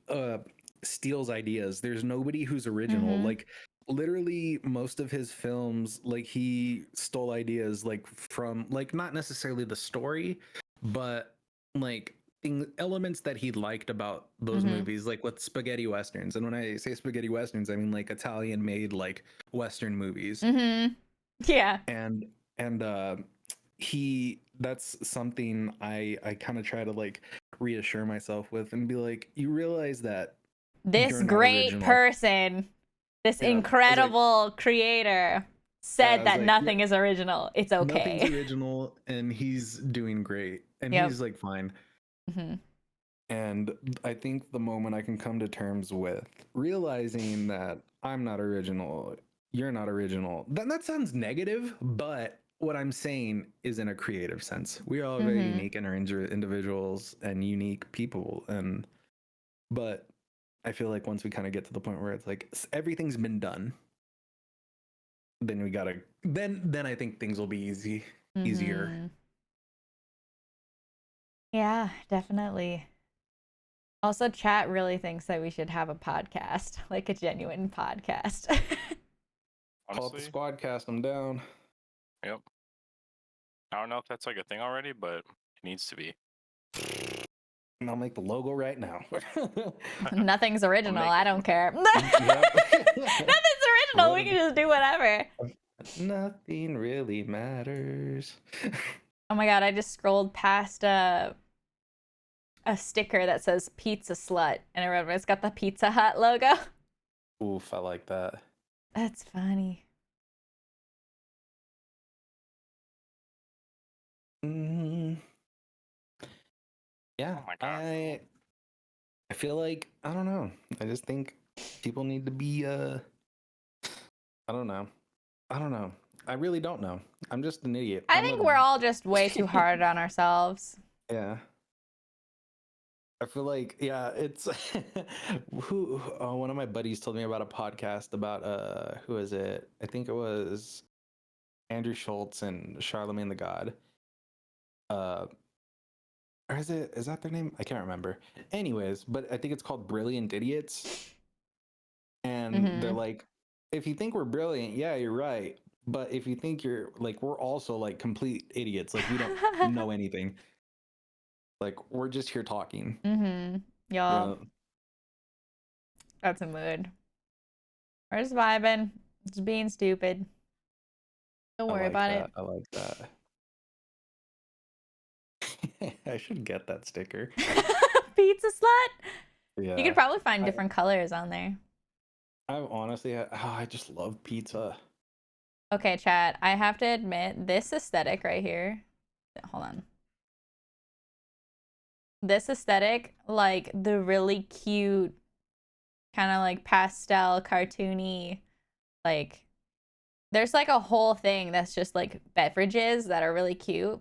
steals ideas. There's nobody who's original. Mm-hmm. Like literally most of his films, like he stole ideas like from like not necessarily the story, but like elements that he liked about those Mm-hmm. movies, like with spaghetti westerns. And when I say spaghetti westerns, I mean like Italian made like western movies. Mm-hmm. Yeah. And and he that's something I kind of try to like reassure myself with and be like, you realize that This you're not great original. person, this Yeah. I was like, incredible creator I said was that like, yeah, nothing is original. It's nothing's okay. original and he's doing great and Yep. he's like fine. Mm-hmm. And I think the moment I can come to terms with realizing that I'm not original, you're not original, then that sounds negative, but what I'm saying is in a creative sense. We are all very Mm-hmm. unique and are individuals and unique people. And, but I feel like once we kind of get to the point where it's like everything's been done, then we gotta, then I think things will be easier. Mm-hmm. Yeah, definitely. Also, chat really thinks that we should have a podcast, like a genuine podcast. Call it the honestly, Squadcast. I'm down. yep. I don't know if that's like a thing already, but it needs to be. And I'll make the logo right now. Nothing's original. make I it. don't care. Yep. Nothing's original. We can just do whatever. Nothing really matters. Oh my god, I just scrolled past a sticker that says pizza slut, and I remember it's got the Pizza Hut logo. Oof, I like that. That's funny. Mm, yeah, Oh my god. I feel like I don't know. I just think people need to be I don't know. I don't know. I really don't know. I'm just an idiot. I think we're all just way too hard on ourselves. Yeah. I feel like yeah, it's who one of my buddies told me about a podcast about who is it? I think it was Andrew Schultz and Charlemagne the God. Uh or is that their name? I can't remember. Anyways, but I think it's called Brilliant Idiots. And they're Mm-hmm. like, if you think we're brilliant, yeah, you're right. But if you think you're like, we're also like complete idiots. Like we don't know anything. Like we're just here talking. Mm-hmm. Y'all, Yeah. that's a mood. We're just vibing, just being stupid. Don't I worry like about it. that. I like that. I should get that sticker. Pizza slut. You Yeah. could probably find I, different colors on there. I just love pizza. Okay, chat. I have to admit, this aesthetic right here. Hold on. This aesthetic, like the really cute, kind of like pastel, cartoony, like there's like a whole thing that's just like beverages that are really cute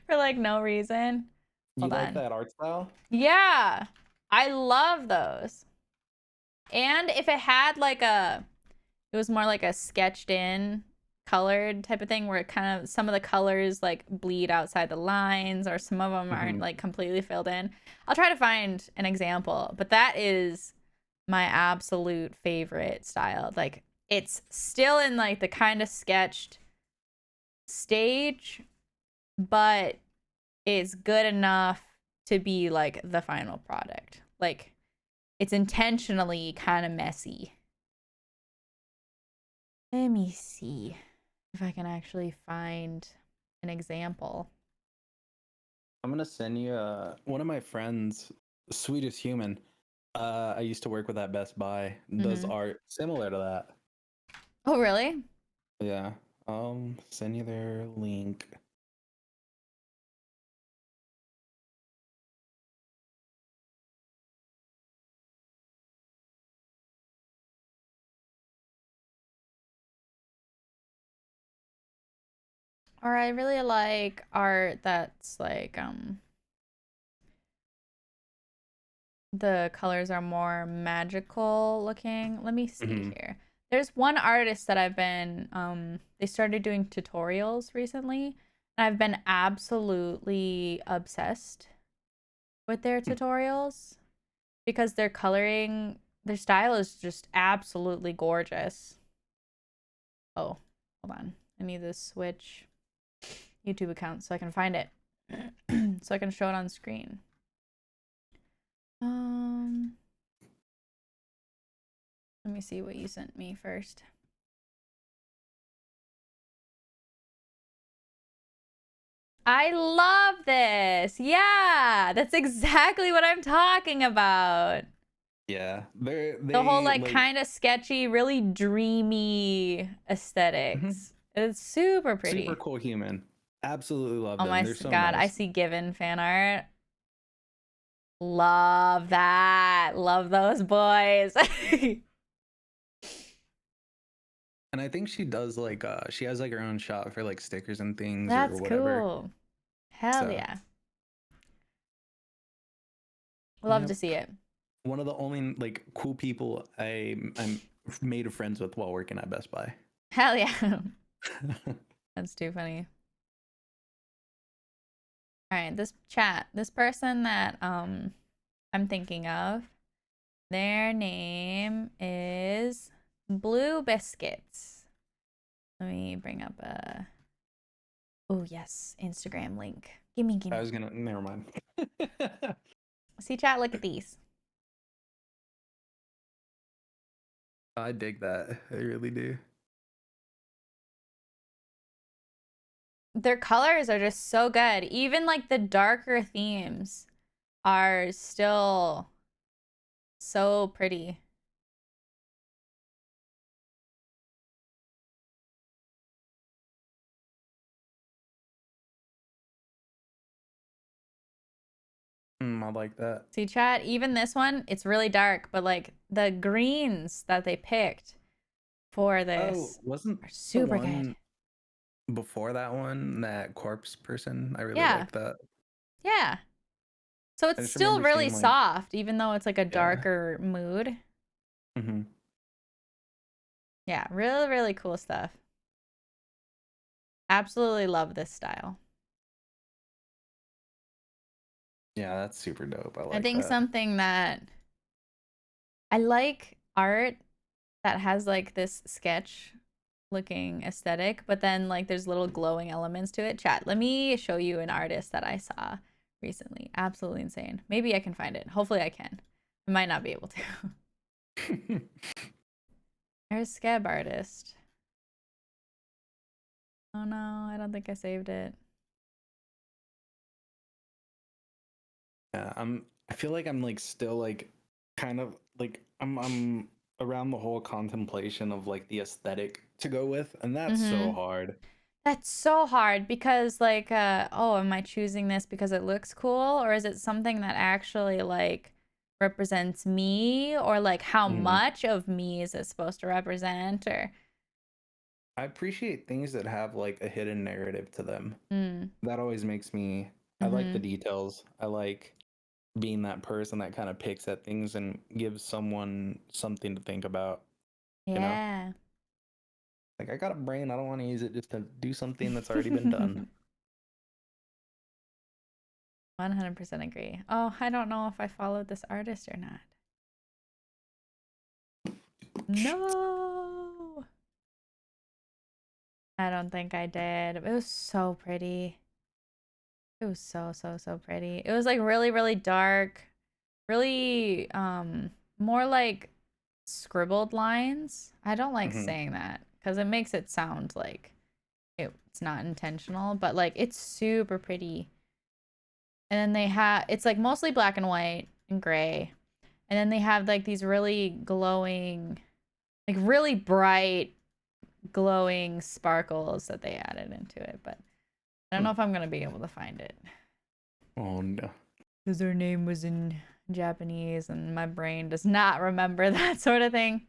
for like no reason. You Hold like on. that art style? Yeah, I love those. And if it had like it was more like a sketched in colored type of thing where it kind of some of the colors like bleed outside the lines or some of them aren't like completely filled in. I'll try to find an example, but that is my absolute favorite style. Like it's still in like the kind of sketched stage, but it's good enough to be like the final product. Like it's intentionally kind of messy. Let me see if I can actually find an example. I'm gonna send you one of my friends, sweetest human. I used to work with at Best Buy. Does art similar to that. Oh, really? Yeah. Send you their link. Or I really like art that's like the colors are more magical looking. Let me see here. There's one artist that I've been they started doing tutorials recently, and I've been absolutely obsessed with their tutorials because their coloring, their style is just absolutely gorgeous. Oh, hold on. I need to switch YouTube account so I can find it. So I can show it on screen. Let me see what you sent me first. I love this. Yeah, that's exactly what I'm talking about. Yeah, The whole like kind of sketchy, really dreamy aesthetics. It's super pretty. super cool human. Absolutely love Oh them. my They're so god, I nice. see Given fan art. Love that. Love those boys. And I think she does like she has like her own shop for like stickers and things or That's whatever. cool. Hell So, yeah. Love to yep. see it. One of the only like cool people I'm made friends with while working at Best Buy. Hell yeah. That's too funny. All right, this person that I'm thinking of, their name is Blue Biscuits. Let me bring up a oh yes, Instagram link. Gimme. I was gonna never mind. See chat, look at these. I dig that. I really do. Their colors are just so good. Even like the darker themes are still so pretty. I like that. See chat, even this one, it's really dark, but like the greens that they picked for this wasn't are the super good. one before that one, that corpse person? I really Yeah. like that. Yeah. So it's just still remember really seeing, like, soft, even though it's like a darker mood. Yeah, really, really cool stuff. Absolutely love this style. Yeah, that's super dope. I I like think that. something that I like art that has like this sketch looking aesthetic, but then like there's little glowing elements to it. Chat, let me show you an artist that I saw recently. Absolutely insane. Maybe I can find it. Hopefully I can. I might not be able to. There's Scab Artist. Oh no, I don't think I saved it. Yeah, I feel like I'm like still like kind of like I'm around the whole contemplation of like the aesthetic to go with, and that's so Mm-hmm. hard. That's so hard because like oh, am I choosing this because it looks cool, or is it something that actually like represents me, or like how Mhm. much of me is it supposed to represent, or I appreciate things that have like a hidden narrative to them. mm, That always makes me. I like the mm-hmm. details. I like being that person that kind of picks at things and gives someone something to think about. You know, Yeah. like I got a brain. I don't want to use it just to do something that's already been done. 100% agree. Oh, I don't know if I followed this artist or not. No. I don't think I did. It was so pretty. It was so pretty. It was like really, really dark. Really more like scribbled lines. I don't like Mhm. saying that because it makes it sound like it's not intentional, but like it's super pretty. And then they have it's like mostly black and white and gray. And then they have like these really glowing, like really bright glowing sparkles that they added into it, but I don't know if I'm gonna be able to find it Oh no. because their name was in Japanese and my brain does not remember that sort of thing.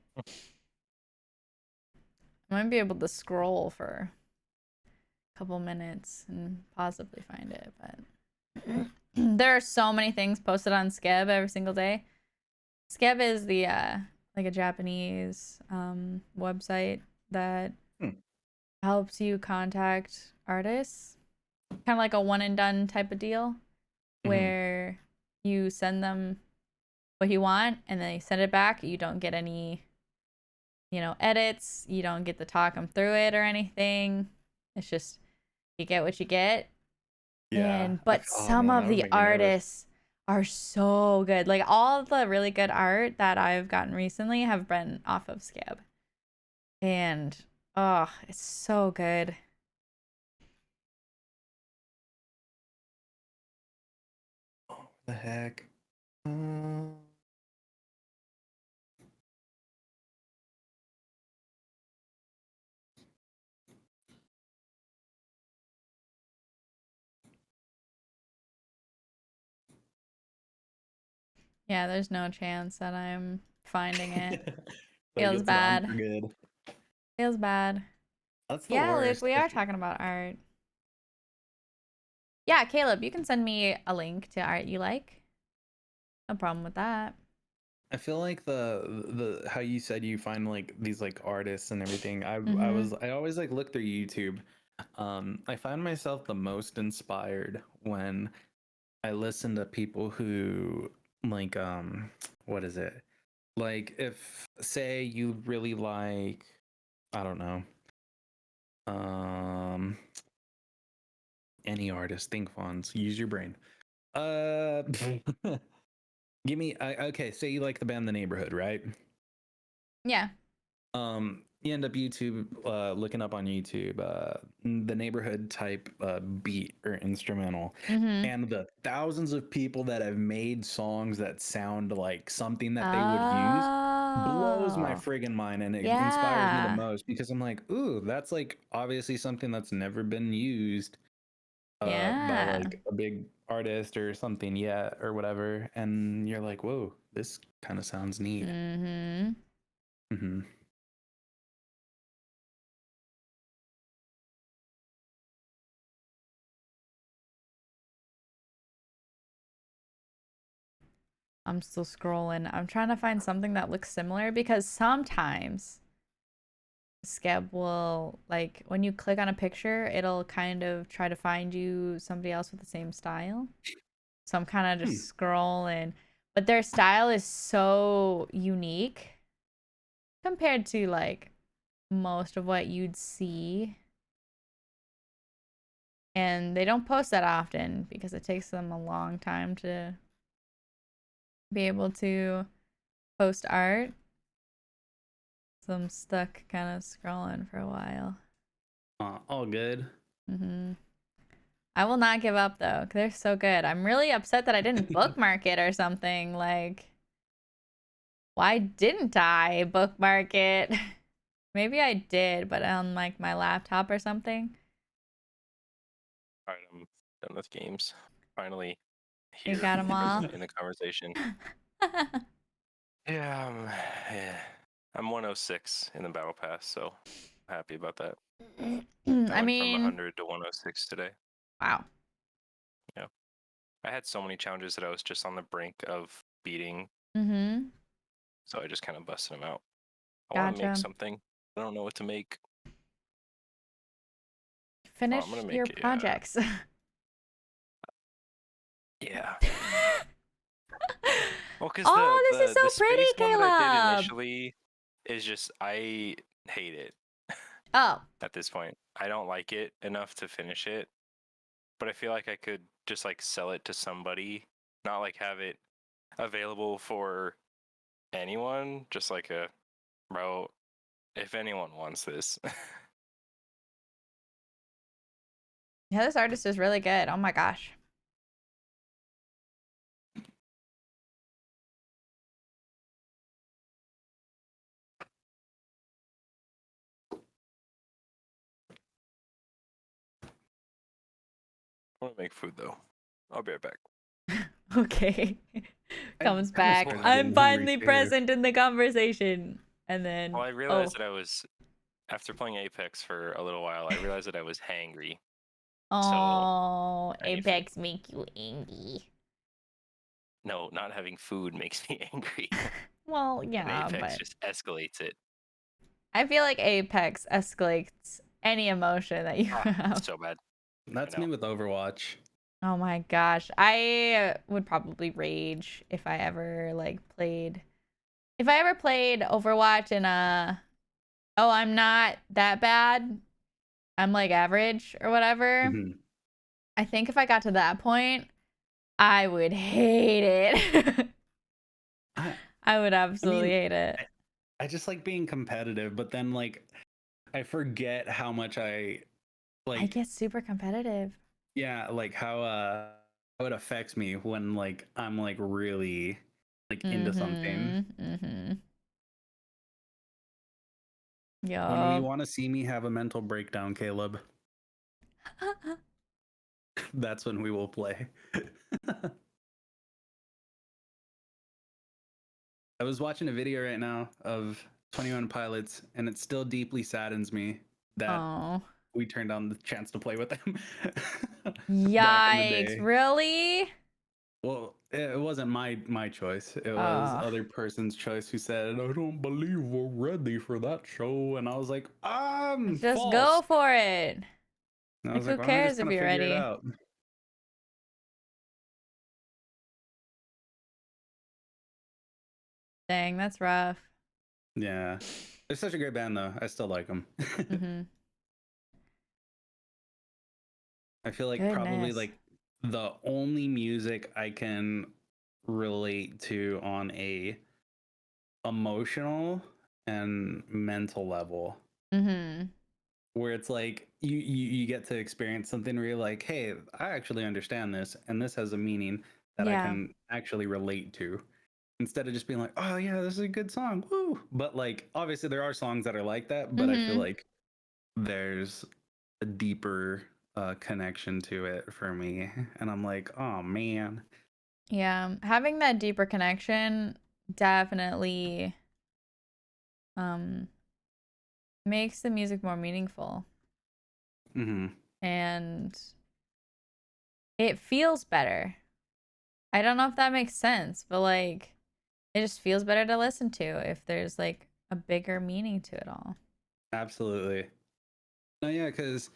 I might be able to scroll for a couple minutes and possibly find it, but there are so many things posted on Skeb every single day. Skeb is the like a Japanese website that Hmm. helps you contact artists, kind of like a one and done type of deal, Mhm. where you send them what you want and they send it back. You don't get any, edits. You don't get to talk them through it or anything. It's just you get what you get. Yeah. And but Oh some man, of that would the make me nervous. artists are so good. Like all of the really good art that I've gotten recently have been off of Scab. And oh, it's so good. Oh, the heck. Uh, Yeah, there's no chance that I'm finding it. like Feels it's gone bad. for good. Feels bad. That's the Yeah, Luke, worst. we are talking about art. Yeah, Caleb, you can send me a link to art you like. No problem with that. I feel like the how you said you find like these like artists and everything. Mm-hmm. I always like look through YouTube. I find myself the most inspired when I listen to people who like what is it? Like if say you really like I don't know um any artist, think fonts, use your brain. Uh give me okay, say you like the band The Neighborhood, right? Yeah. You end up YouTube looking up on YouTube the Neighborhood type beat or instrumental, Mm-hmm. and the thousands of people that have made songs that sound like something that they would use blows my Oh. friggin' mind, and it inspires me the Yeah. most because I'm like, ooh, that's like obviously something that's never been used by Yeah. like a big artist or something yet or whatever, and you're like, whoa, this kind of sounds neat. Mm-hmm. Hmm. I'm still scrolling. I'm trying to find something that looks similar because sometimes Skeb will, like, when you click on a picture, it'll kind of try to find you somebody else with the same style. So I'm kind of Hmm. just scrolling. But their style is so unique compared to, like, most of what you'd see. And they don't post that often because it takes them a long time to be able to post art. So I'm stuck kind of scrolling for a while. All good. Mm-hmm. I will not give up though. 'Cause they're so good. I'm really upset that I didn't bookmark it or something. Like, why didn't I bookmark it? Maybe I did, but on like my laptop or something. All right, I'm done with games. Finally, You here got 'em all? in the conversation. Yeah, yeah. I'm 106 in the battle pass, so happy about that. I I went from mean, 100 to 106 today. wow. Yeah, I had so many challenges that I was just on the brink of beating, Mm-hmm. so I just kind of busted them out. I want to make Gotcha. something. I don't know what to make. Oh, I'm Finish gonna your make a projects. yeah. Well, because Oh, this is so the pretty, space one that I did Caleb. initially is just I hate it Oh, at this point. I don't like it enough to finish it, but I feel like I could just like sell it to somebody, not like have it available for anyone. Just like a bro, if anyone wants this. yeah, this artist is really good. Oh my gosh. I want to make food though. I'll be right back. Okay. I Comes kind of back. started I'm getting hungry finally too. present in the conversation. And then, Well, I oh, realized that I was after playing Apex for a little while. I realized that I was hangry. oh, I need food. Apex make you angry. No, not having food makes me angry. Well, And yeah, Apex but just escalates it. I feel like Apex escalates any emotion that you have. So bad. That's I know. me with Overwatch. Oh my gosh. I would probably rage if I ever played Overwatch and oh, I'm not that bad. I'm like average or whatever. Mhm. I think if I got to that point, I would hate it. I, I would I absolutely mean, hate it. I just like being competitive, but then like I forget how much I I like. get super competitive. Yeah, like how it affects me when like I'm like really like into something. Mm-hmm. Mm-hmm. When you Yup. want to see me have a mental breakdown, Caleb, that's when we will play. I was watching a video right now of 21 Pilots, and it still deeply saddens me that Oh. we turned on the chance to play with them back in the Yikes. day. Really? Well, it wasn't my choice. It was Oh. other person's choice who said, "I don't believe we're ready for that show," and I was like, Just false." go for it. And I Like, was who like, "I'm just cares if gonna you're figure it ready? out." Dang, that's rough. Yeah, they're such a great band, though. I still like them. Mm-hmm. I feel like probably Goodness. like the only music I can relate to on a emotional and mental level, Mm-hmm. where it's like you get to experience something where you're like, hey, I actually understand this, and this has a meaning that I Yeah. can actually relate to, instead of just being like, oh yeah, this is a good song, woo. But like obviously there are songs that are like that, but I feel Mm-hmm. like there's a deeper connection to it for me, and I'm like, oh man. Yeah. Having that deeper connection definitely um makes the music more meaningful. Hmm. And it feels better. I don't know if that makes sense, but like it just feels better to listen to if there's like a bigger meaning to it all. Absolutely. No, yeah, because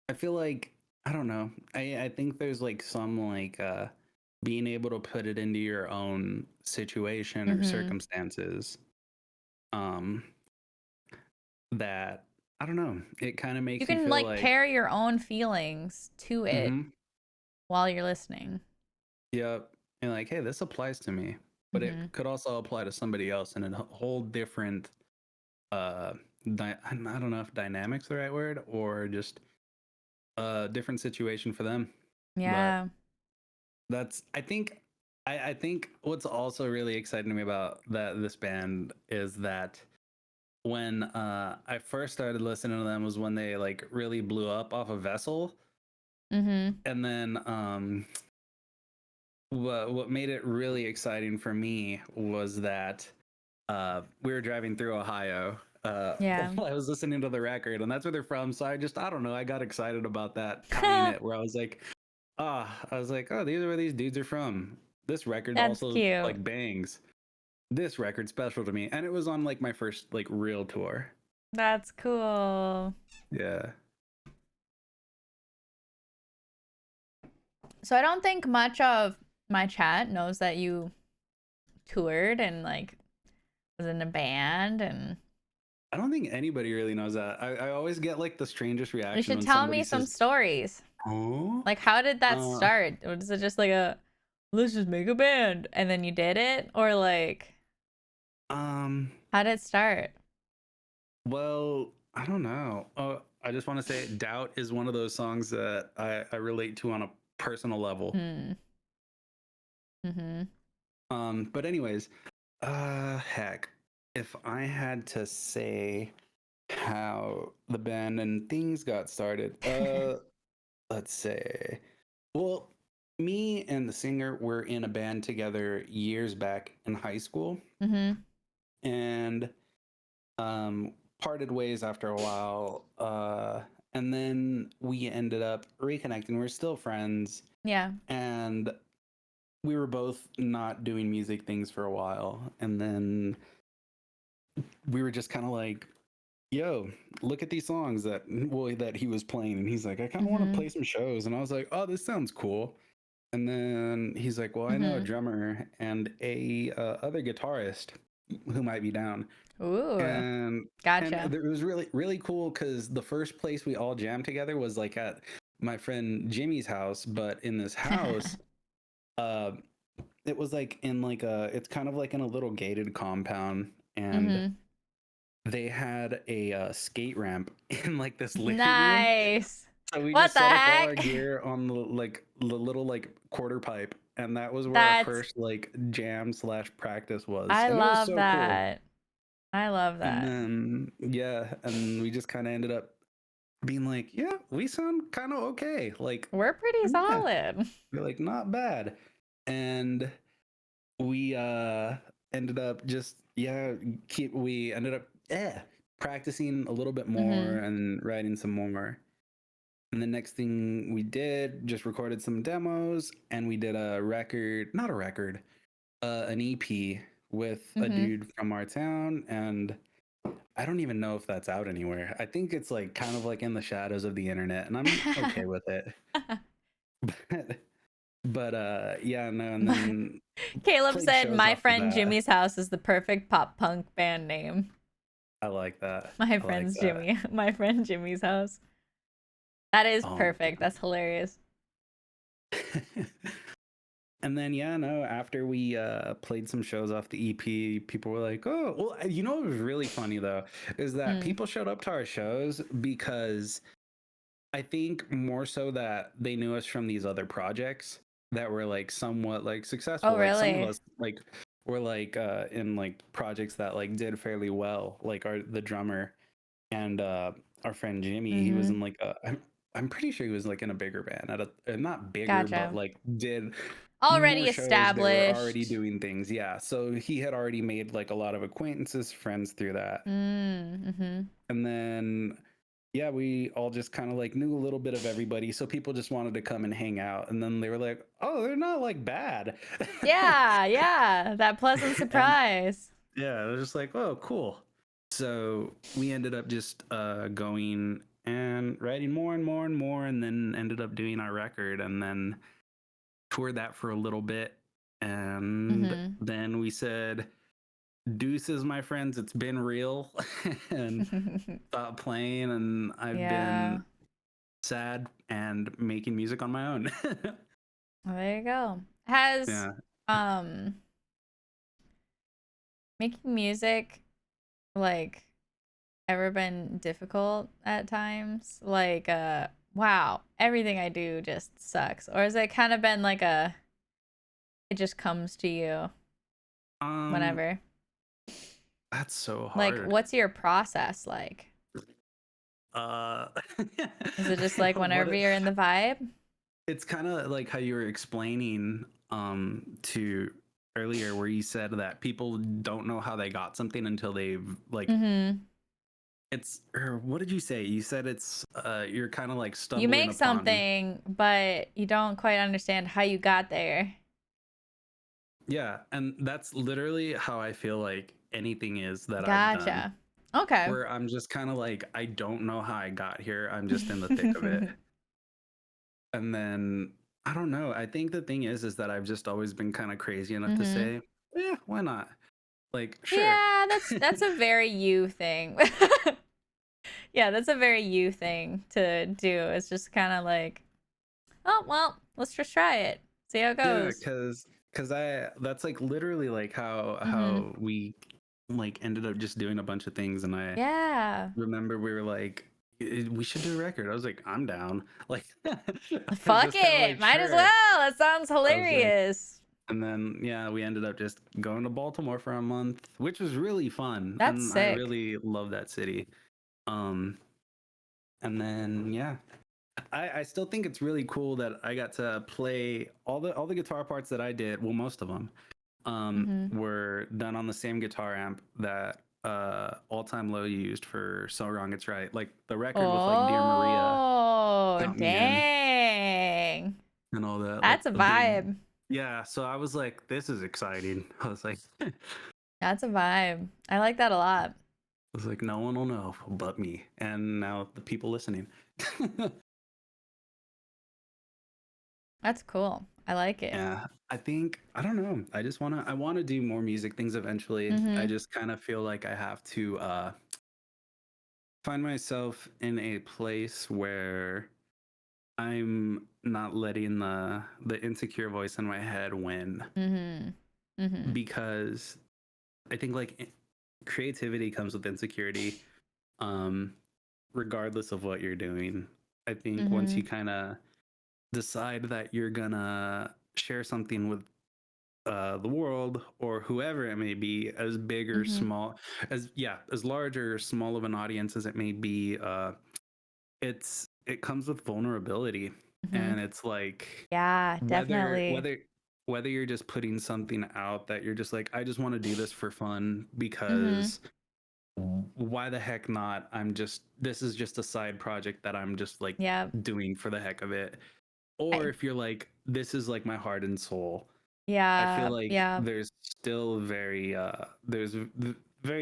I feel like I don't know. I think there's like some like being able to put it into your own situation or Mm-hmm. circumstances. Um that I don't know. It kind of You makes you can feel like like pair your own feelings to it mm-hmm, while you're listening. yep. And like, hey, this applies to me. But it Mm-hmm. could also apply to somebody else in a whole different uh I don't know if dynamic's the right word or just a different situation for them. Yeah. That's I think what's also really exciting to me about this band is that when I first started listening to them was when they like really blew up off of Vessel. Mm-hmm. And then what made it really exciting for me was that we were driving through Ohio. Yeah. While I was listening to the record, and that's where they're from. So I don't know, I got excited about that, tying it where I was like, oh, these are where these dudes are from. This record That's also cute. like bangs. This record's special to me, and it was on like my first like real tour. That's cool. Yeah. So I don't think much of my chat knows that you toured and like was in a band, and I don't think anybody really knows that. I always get like the strangest you reaction should when tell somebody me some says, stories. "Oh, Like, how did that uh, start? Was it just like a let's just make a band and then you did it, or like um, how did it start? well, I don't know. I just want to say, Doubt is one of those songs that I relate to on a personal level. Hmm. Mm-hmm. But anyways, heck, if I had to say how the band and things got started, let's say, well, me and the singer were in a band together years back in high school, Mm-hmm. and parted ways after a while. And then we ended up reconnecting. We're still friends, Yeah. and we were both not doing music things for a while. And then we were just kind of like, yo, look at these songs that he was playing. And he's like, I kind of want to Mm-hmm. play some shows. And I was like, oh, this sounds cool. And then he's like, well, I know a Mm-hmm. drummer and a other guitarist who might be down. Ooh. and Gotcha. it was really cool because the first place we all jammed together was like at my friend Jimmy's house, but in this house uh it was like in like it's kind of like in a little gated compound, and Mm-hmm. they had a skate ramp in like this living room. Nice. So we What just the set up all our heck? gear on the little like quarter pipe, and that was where our That's first like jam slash practice was, I and it was love so cool. that. I love And that. then yeah, and we just kind of ended up being like, yeah, we sound kind of okay. Like, We're pretty yeah, solid. we're like not bad. And we ended up just we ended up practicing a little bit more Mm-hmm. and writing some more. And the next thing we did, just recorded some demos, and we did a record, not a record, an EP with a Mm-hmm. dude from our town. And I don't even know if that's out anywhere. I think it's like kind of like in the shadows of the internet, and I'm okay with it. But yeah, no, and then Caleb played said, shows "My off of friend that. Jimmy's house is the perfect pop punk band name." I like that. My I like friend's that. Jimmy. My friend Jimmy's house. That is Oh perfect. That's hilarious. man. And then yeah, no, after we played some shows off the EP, people were like, "Oh, well, you know what was really funny though is that Hmm. people showed up to our shows because I think more so that they knew us from these other projects that were like somewhat like Oh, successful. Like some of really? us like were like in like projects that like did fairly well. Like the drummer and our friend Jimmy, he was Mm-hmm. in like I'm pretty sure he was like in a bigger band at not bigger, but Gotcha. like did Already more shows. They were already established. doing things. Yeah. So he had already made like a lot of acquaintances, friends through that. Mm-hmm. And then yeah, we all just kind of like knew a little bit of everybody. So people just wanted to come and hang out. And then they were like, oh, they're not like bad. Yeah, yeah. That pleasant And surprise. yeah, it was just like, oh, cool. So we ended up just going and writing more and more and more, and then ended up doing our record, and then toured that for a little bit. And Mm-hmm. then we said, deuces, my friends, it's been real. And stopped playing, and I've Yeah. been sad and making music on my own. Well, there you go. Has Yeah. um making music like ever been difficult at times? Like wow, everything I do just sucks? Or has it kind of been like it just comes to you Um, whenever? that's so Like, hard. what's your process like? Uh, Is it just like what whenever you're in the vibe? it's kind of like how you were explaining to earlier, where you said that people don't know how they got something until they've like Mm-hmm. it's, or what did you say? You said it's you're kind of like You stumbling make upon. something, but you don't quite understand how you got there. Yeah, and that's literally how I feel like anything is that I've done, Gotcha. Okay. where I'm just kind of like, I don't know how I got here. I'm just in the thick of it. And then I don't know. I think the thing is that I've just always been kind of crazy enough to Mm-hmm. say, yeah, why not? Like, sure. Yeah, that's a very you thing. Yeah, that's a very you thing to do. It's just kind of like, oh, well, let's just try it. See how it Yeah, goes. cuz I that's like literally like Mm-hmm. how we like ended up just doing a bunch of things, and I Yeah. remember we were like, We should do a record." I was like, "I'm down." Like I was Fuck just kind of it. like, Might as "Sure." well. That sounds I was like, hilarious. and then yeah, we ended up just going to Baltimore for a month, which was really fun, That's and I sick. really love that city. Um and then yeah, I still think it's really cool that I got to play all the guitar parts that I did. Well, most of them Mm-hmm. were done on the same guitar amp that All Time Low used for So Wrong It's Right. Like the record with like Dear Maria, Oh, Count Me In, dang. and all that. Like That's a a big, vibe. yeah. So I was like, this is exciting. I was like, I That's a vibe. I like that a lot. was like, no one will know but me, and now the people listening. That's cool. I like it. Yeah, I think, I don't know. I want to do more music things eventually. I Mm-hmm. just kind of feel like I have to find myself in a place where I'm not letting the insecure voice in my head win, Mm-hmm. Mm-hmm. because I think like creativity comes with insecurity, um, regardless of what you're doing. I think once Mm-hmm. you kind of decide that you're gonna share something with the world or whoever it may be, as big or Mm-hmm. small, as yeah, as large or small of an audience as it may be, it comes with vulnerability, Mm-hmm. and it's like Yeah, whether definitely. whether whether you're just putting something out that you're just like, I just want to do this for fun Mm-hmm. because why the heck not? This is just a side project that I'm just like Yep. doing for the heck of it. Or I, if you're like, this is like my heart and soul. I feel yeah. like Yeah. there's still very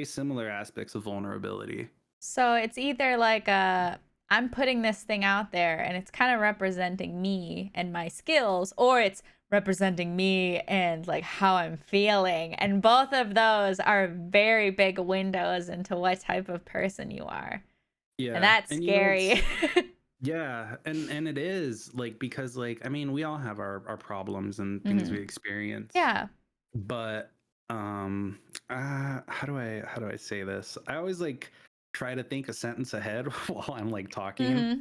similar aspects of vulnerability. So it's either like I'm putting this thing out there and it's kind of representing me and my skills, or it's representing me and like how I'm feeling. And both of those are very big windows into what type of person you are. And Yeah. that's And you know, scary. yeah, and it is like, because like, I mean, we all have our problems and things Hmm. we experience, Yeah. but how do I say this? I always like try to think a sentence ahead while I'm like talking, Hmm.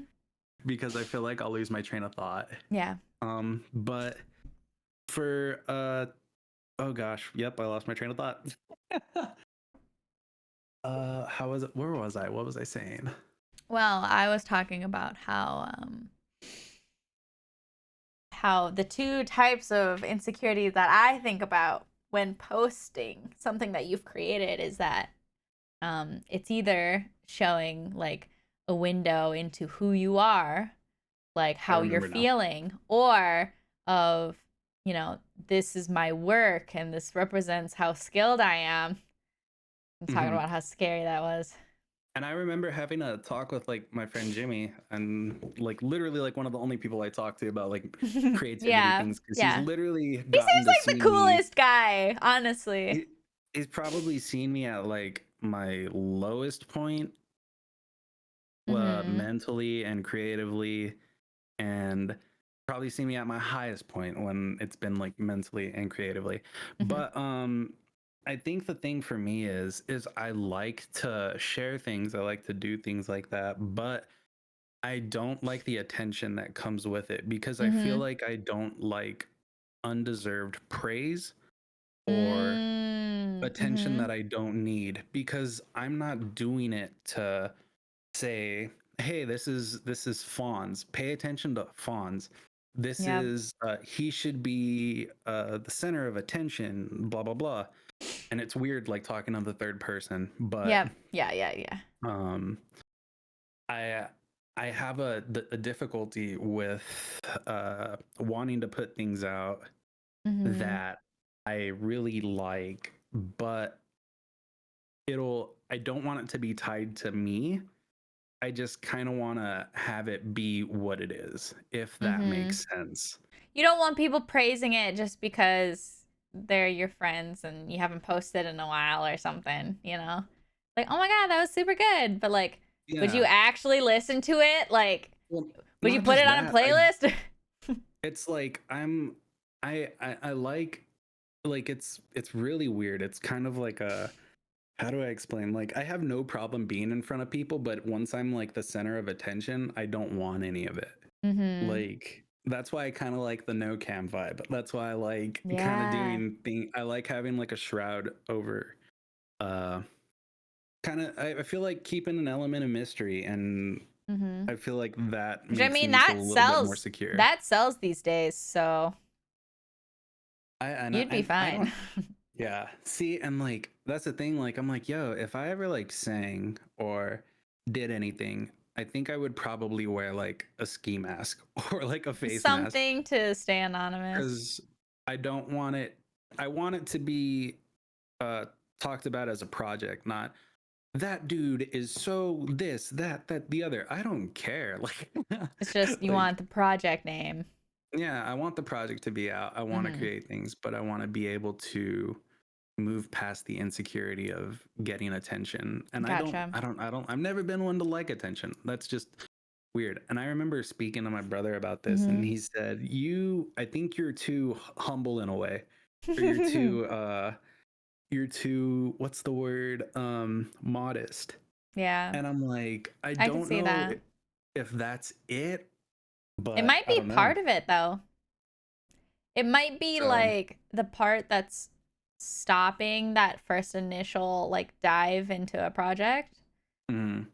because I feel like I'll lose my train of thought. Yeah. But for oh gosh, yep, I lost my train of thought. How was it? Where was I? What was I saying? Well, I was talking about how the two types of insecurity that I think about when posting something that you've created is that it's either showing like a window into who you are, like I how you're remember now. feeling, or of, this is my work and this represents how skilled I am. I'm talking Hmm. about how scary that was. And I remember having a talk with like my friend Jimmy, and like literally like one of the only people I talk to about like creativity Yeah, things, because he's yeah. literally He gotten seems to like see the me. coolest guy, honestly. He, he's probably seen me at like my lowest point, Mhm. mentally and creatively, and probably seen me at my highest point when it's been like mentally and creatively. Mhm. But I think the thing for me is I like to share things, I like to do things like that, but I don't like the attention that comes with it because I feel like I don't like undeserved praise or attention that I don't need because I'm not doing it to say, hey, this is Fonz. Pay attention to Fonz. This Yep. is he should be the center of attention, blah blah blah. And it's weird like talking on the third person, but Yep. Yeah. um I I have a difficulty with wanting to put things out that I really like, but I don't want it to be tied to me. I just kind of want to have it be what it is, if that makes sense. You don't want people praising it just because they're your friends and you haven't posted in a while or something, you know? Like, oh my God, that was super good. But like, would you Yeah. actually listen to it? Like, Well, would you not put just it on a that. playlist? It's like I like it's really weird. It's kind of like a how do I explain? Like I have no problem being in front of people, but once I'm like the center of attention, I don't want any of it. Like that's why I kind of like the no cam vibe. That's why I like kind of Yeah. doing thing. I like having like a shroud over. Kind of. I feel like keeping an element of mystery, and I feel like that Which I makes mean, me feel a little bit more secure. that sells these days, so And you'd be I fine. don't. Yeah. See, and like that's the thing. Like I'm like, yo, if I ever like sang or did anything, I think I would probably wear like a ski mask or like a face mask Something to stay anonymous. because I don't want it. I want it to be talked about as a project, not that dude is so this, that, the other. I don't care. Like, It's just you like want the project name. yeah, I want the project to be out. I want to create things, but I want to be able to move past the insecurity of getting attention. And Gotcha. I've never been one to like attention. That's just weird. And I remember speaking to my brother about this, and he said, I think you're too humble in a way, or you're too, what's the word? Modest. Yeah. And I'm like, I I can don't see know that. if that's it, It but might I be don't know. part of it though. It might be So, like the part that's stopping that first initial like dive into a project. mm,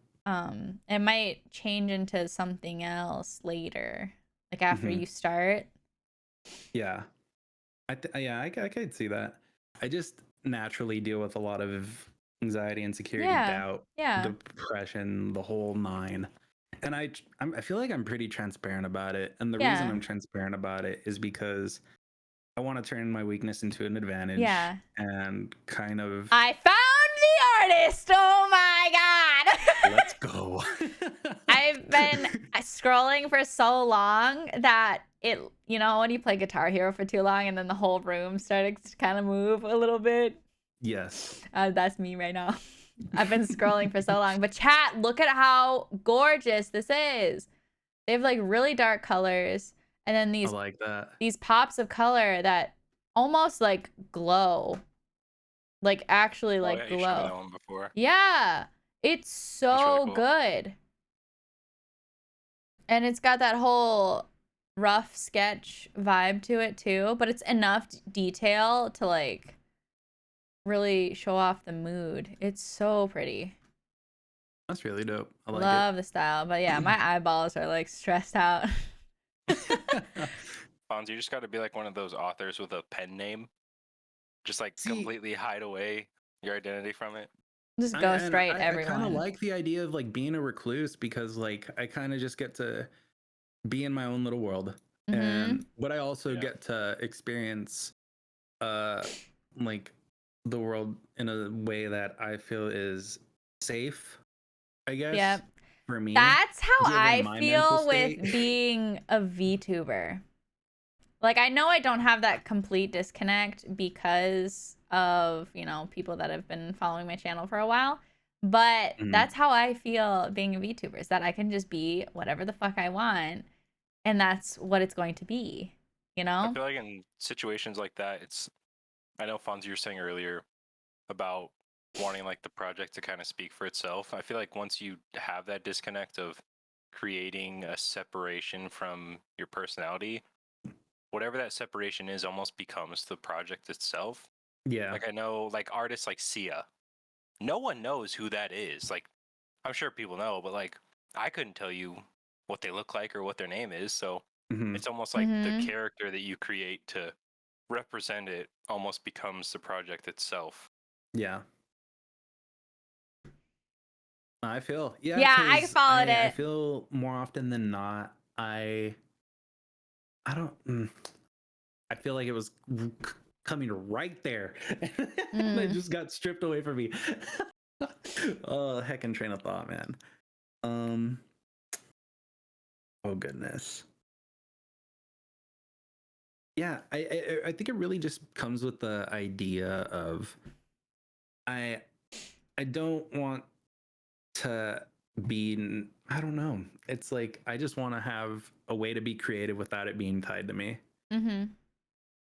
It might change into something else later. Like after mhm. you start. Yeah. I could see that. I just naturally deal with a lot of anxiety, insecurity, Yeah. doubt, Yeah. depression, the whole nine. And I feel like I'm pretty transparent about it. And the reason Yeah. I'm transparent about it is because I want to turn my weakness into an advantage Yeah. and kind of I found the artist. Oh my God. let's go. I've been scrolling for so long that it, you know, when you play Guitar Hero for too long and then the whole room started to kind of move a little bit. Yes. That's me right now. I've been scrolling for so long. But chat, look at how gorgeous this is. They have like really dark colors and then I like that. these pops of color that almost like glow. Like actually Oh like yeah, you showed me glow. that one before. Yeah. It's That's really so cool. good. And it's got that whole rough sketch vibe to it too, but it's enough detail to like really show off the mood. It's so pretty. That's really dope. I like Love the style. But yeah, my eyeballs are like stressed out. it. Fonz, you just got to be like one of those authors with a pen name, just like See, completely hide away your identity from it. Just go straight, I kind of everyone. like the idea of like being a recluse because like I kind of just get to be in my own little world, and but I also get to experience like the world in a way that I feel is safe, I guess. Yep. For me, That's how given I my mental feel with state. being a VTuber. Like, I know I don't have that complete disconnect because of, you know, people that have been following my channel for a while. But that's how I feel being a VTuber, is that I can just be whatever the fuck I want. And that's what it's going to be, you I know? feel like in situations like that, I know Fonz, you were saying earlier about wanting like the project to kind of speak for itself. I feel like once you have that disconnect of creating a separation from your personality, whatever that separation is almost becomes the project itself. Yeah. Like I know like artists like Sia. No one knows who that is. Like I'm sure people know, but like I couldn't tell you what they look like or what their name is. So Mhm. it's almost like the Mhm. character that you create to represent it almost becomes the project itself. Yeah. I feel yeah, Yeah, I because followed I it. feel more often than not I don't I feel like it was coming right there, and it Mm. just got stripped away from me. Oh, heckin' train of thought, man. Um. Oh goodness. Yeah, I think it really just comes with the idea of I I don't want to be I don't know. It's like I just want to have a way to be creative without it being tied to me. Mhm.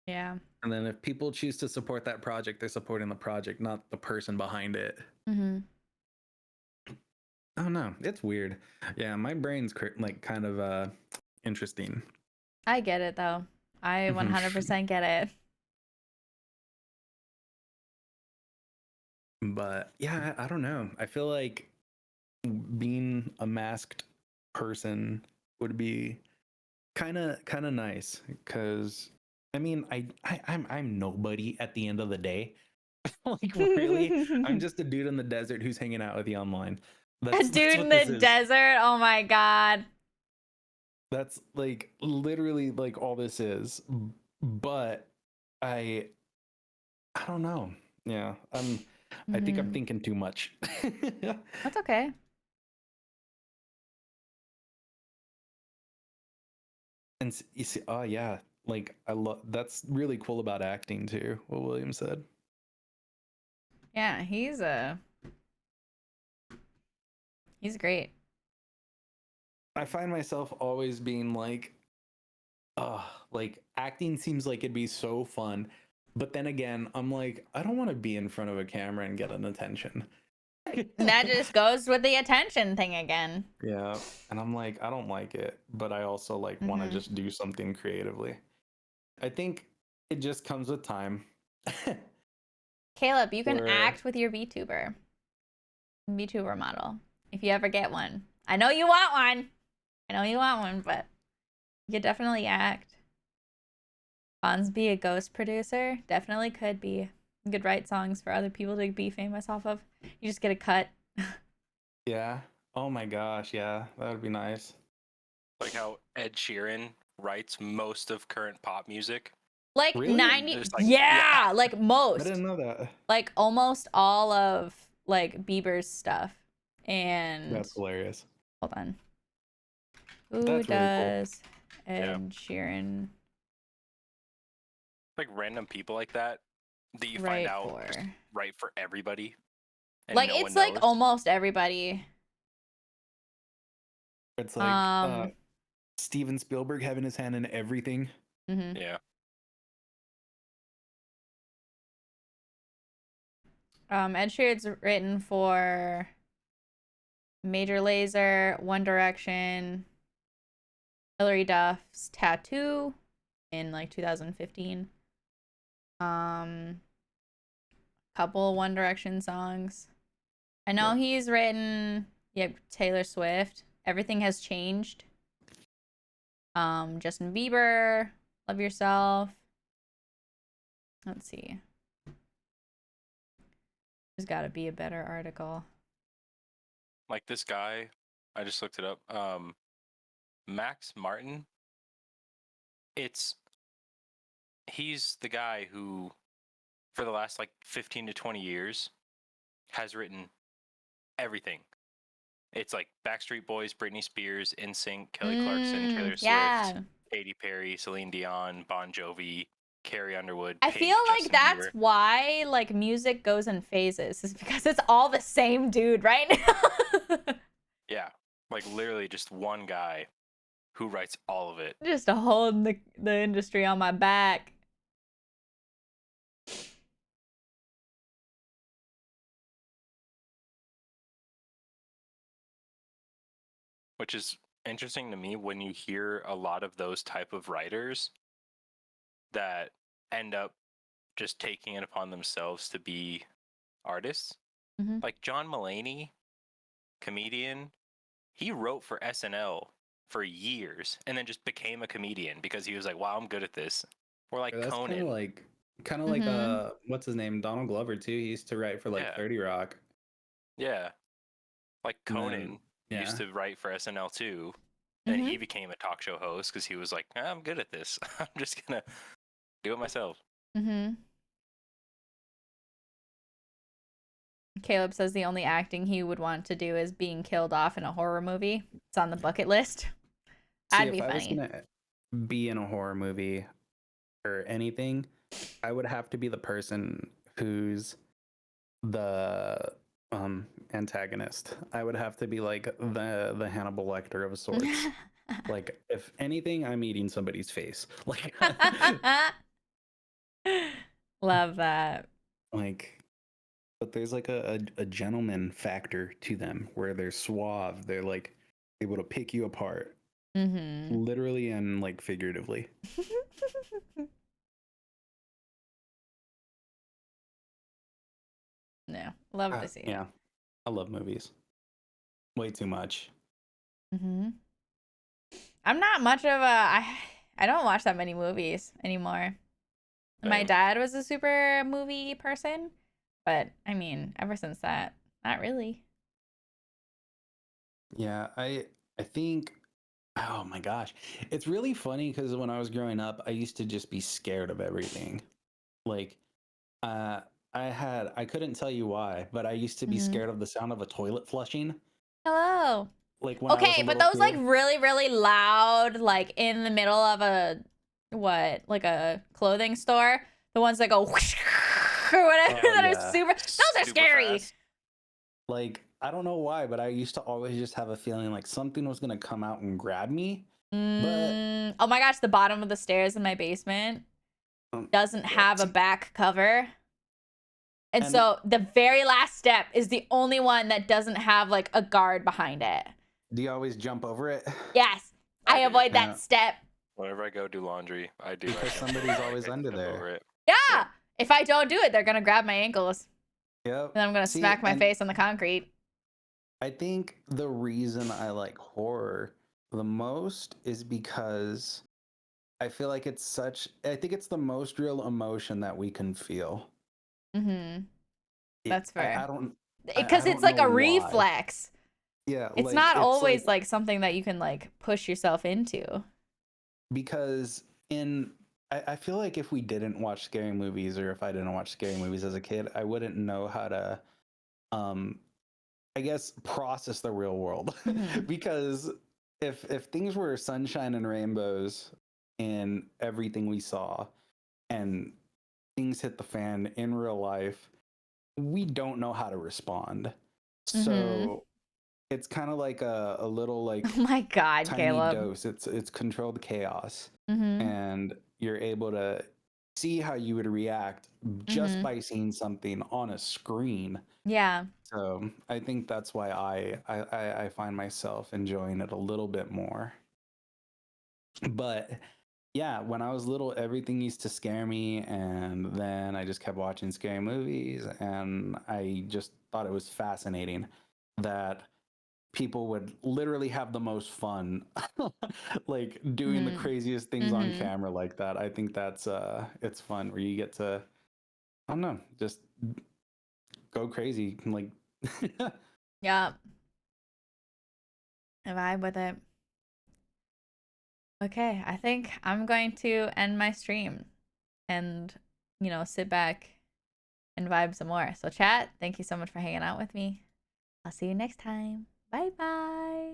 Yeah. And then if people choose to support that project, they're supporting the project, not the person behind it. Mhm. I don't know. It's weird. Yeah, my brain's like kind of interesting. I get it though. I Mhm. 100% get it. But yeah, I don't know. I feel like being a masked person would be kind of nice because I mean I'm nobody at the end of the day. Like really, I'm just a dude in the desert who's hanging out with you online. A That's dude in what this the is. desert. Oh my god. That's like literally like all this is. But I I don't know. Yeah, I think I'm Mhm. thinking too much. That's okay. And you see, oh yeah, like I love that's really cool about acting too. What William said. Yeah, he's great. I find myself always being like acting seems like it'd be so fun, but then again, I'm like, I don't want to be in front of a camera and get an attention. And that just goes with the attention thing again. Yeah, and I'm like, I don't like it, but I also like want to Mhm. just do something creatively. I think it just comes with time. Caleb, you can Where act with your VTuber model if you ever get one. I know you want one. I know you want one, but you could definitely act. Fonz be a ghost producer? Definitely could be. You could write songs for other people to be famous off of. You just get a cut. yeah. Oh my gosh, yeah, that would be nice. Like how Ed Sheeran writes most of current pop music. Like Really? 90, There's like yeah, like I most. didn't know that. Like almost all of like Bieber's stuff. And That's hilarious. hold on. Who That's really cool. does Yeah. Ed Sheeran Like random people like that you find write out for? just right for everybody and Like no one it's like knows. almost everybody. It's like Um, Steven Spielberg having his hand in everything. mhm. Yeah. Ed Sheeran's written for Major Lazer, One Direction, Hilary Duff's Tattoo in like 2015. Um, couple One Direction songs. I know Yeah. he's written, yep, Taylor Swift. Everything Has Changed. Justin Bieber, Love Yourself. Let's see. There's got to be a better article. Like this guy, I just looked it up. Max Martin. He's the guy who for the last like 15 to 20 years has written everything. It's like Backstreet Boys, Britney Spears, NSYNC, Kelly Clarkson, Taylor Swift, Yeah. Katy Perry, Celine Dion, Bon Jovi, Carrie Underwood, I feel Pink, like Justin that's Bieber. why like music goes in phases, is because it's all the same dude right now. Yeah, like literally just one guy who writes all of it. Just holding the industry on my back. Which is interesting to me when you hear a lot of those type of writers that end up just taking it upon themselves to be artists. Mhm. Like John Mulaney, comedian, he wrote for SNL for years and then just became a comedian because he was like, wow, I'm good at this. Or like That's kind of Conan. like Mhm. what's his name? Donald Glover too. He used to write for like Yeah. 30 Rock. Yeah. Like And then Conan used yeah. to write for SNL too. And Mhm. he became a talk show host because he was like, I'm good at this. I'm just going to do it myself. Mhm. Caleb says the only acting he would want to do is being killed off in a horror movie. It's on the bucket list. See, That'd if be I was funny. gonna be in a horror movie or anything, I would have to be the person who's the antagonist. I would have to be like the Hannibal Lecter of sorts. Like if anything, I'm eating somebody's face. Like Love that. like but there's like a gentleman factor to them where they're suave. They're like able to pick you apart, Mhm. literally and like figuratively. No, love to see it. Yeah, I love movies. Way too much. Mhm. I'm not much of a I don't watch that many movies anymore. My Same. dad was a super movie person, but I mean, ever since that, not really. Yeah, I think oh my gosh. It's really funny because when I was growing up, I used to just be scared of everything. Like uh I couldn't tell you why, but I used to be Mhm. scared of the sound of a toilet flushing. Hello. Like when I was Okay, a but little those like kid. really, really loud, like in the middle of a what, like a clothing store, the ones that go whoosh, or whatever Oh that are yeah. super. Those are Super scary. fast. Like I don't know why, but I used to always just have a feeling like something was gonna come out and grab me. But Oh my gosh, the bottom of the stairs in my basement doesn't have a see, back cover. And and so the very last step is the only one that doesn't have like a guard behind it. do you always jump over it? Yes, I I do. avoid Yeah, that step. Whenever I go do laundry, I do. because I jump somebody's over. always I under jump there. over it. Yeah. Yep. If I don't do it, they're going to grab my ankles Yep. and I'm going to See, smack my and face on the concrete. I think the reason I like horror the most is because I feel like I think it's the most real emotion that we can feel. Mhm. That's I fair. don't I Because it's don't like know a why. reflex. Yeah, It's like not it's always like like something that you can like push yourself into. because in I feel like if we didn't watch scary movies or if I didn't watch scary movies as a kid, I wouldn't know how to um I guess process the real world. Mhm. Because if things were sunshine and rainbows in everything we saw and things hit the fan in real life, we don't know how to respond. Mhm. So it's kind of like a little Oh like my god, tiny Caleb. dose. It's controlled chaos, Mhm. and you're able to see how you would react just Mhm. by seeing something on a screen. Yeah. So I think that's why I find myself enjoying it a little bit more. But yeah, when I was little, everything used to scare me, and then I just kept watching scary movies, and I just thought it was fascinating that people would literally have the most fun like doing the Mhm. craziest things on Mhm. camera like that. I think that's it's fun where you get to I don't know, just go crazy like Yeah. I vibe with it. Okay, I think I'm going to end my stream and, sit back and vibe some more. So, chat, thank you so much for hanging out with me. I'll see you next time. Bye bye.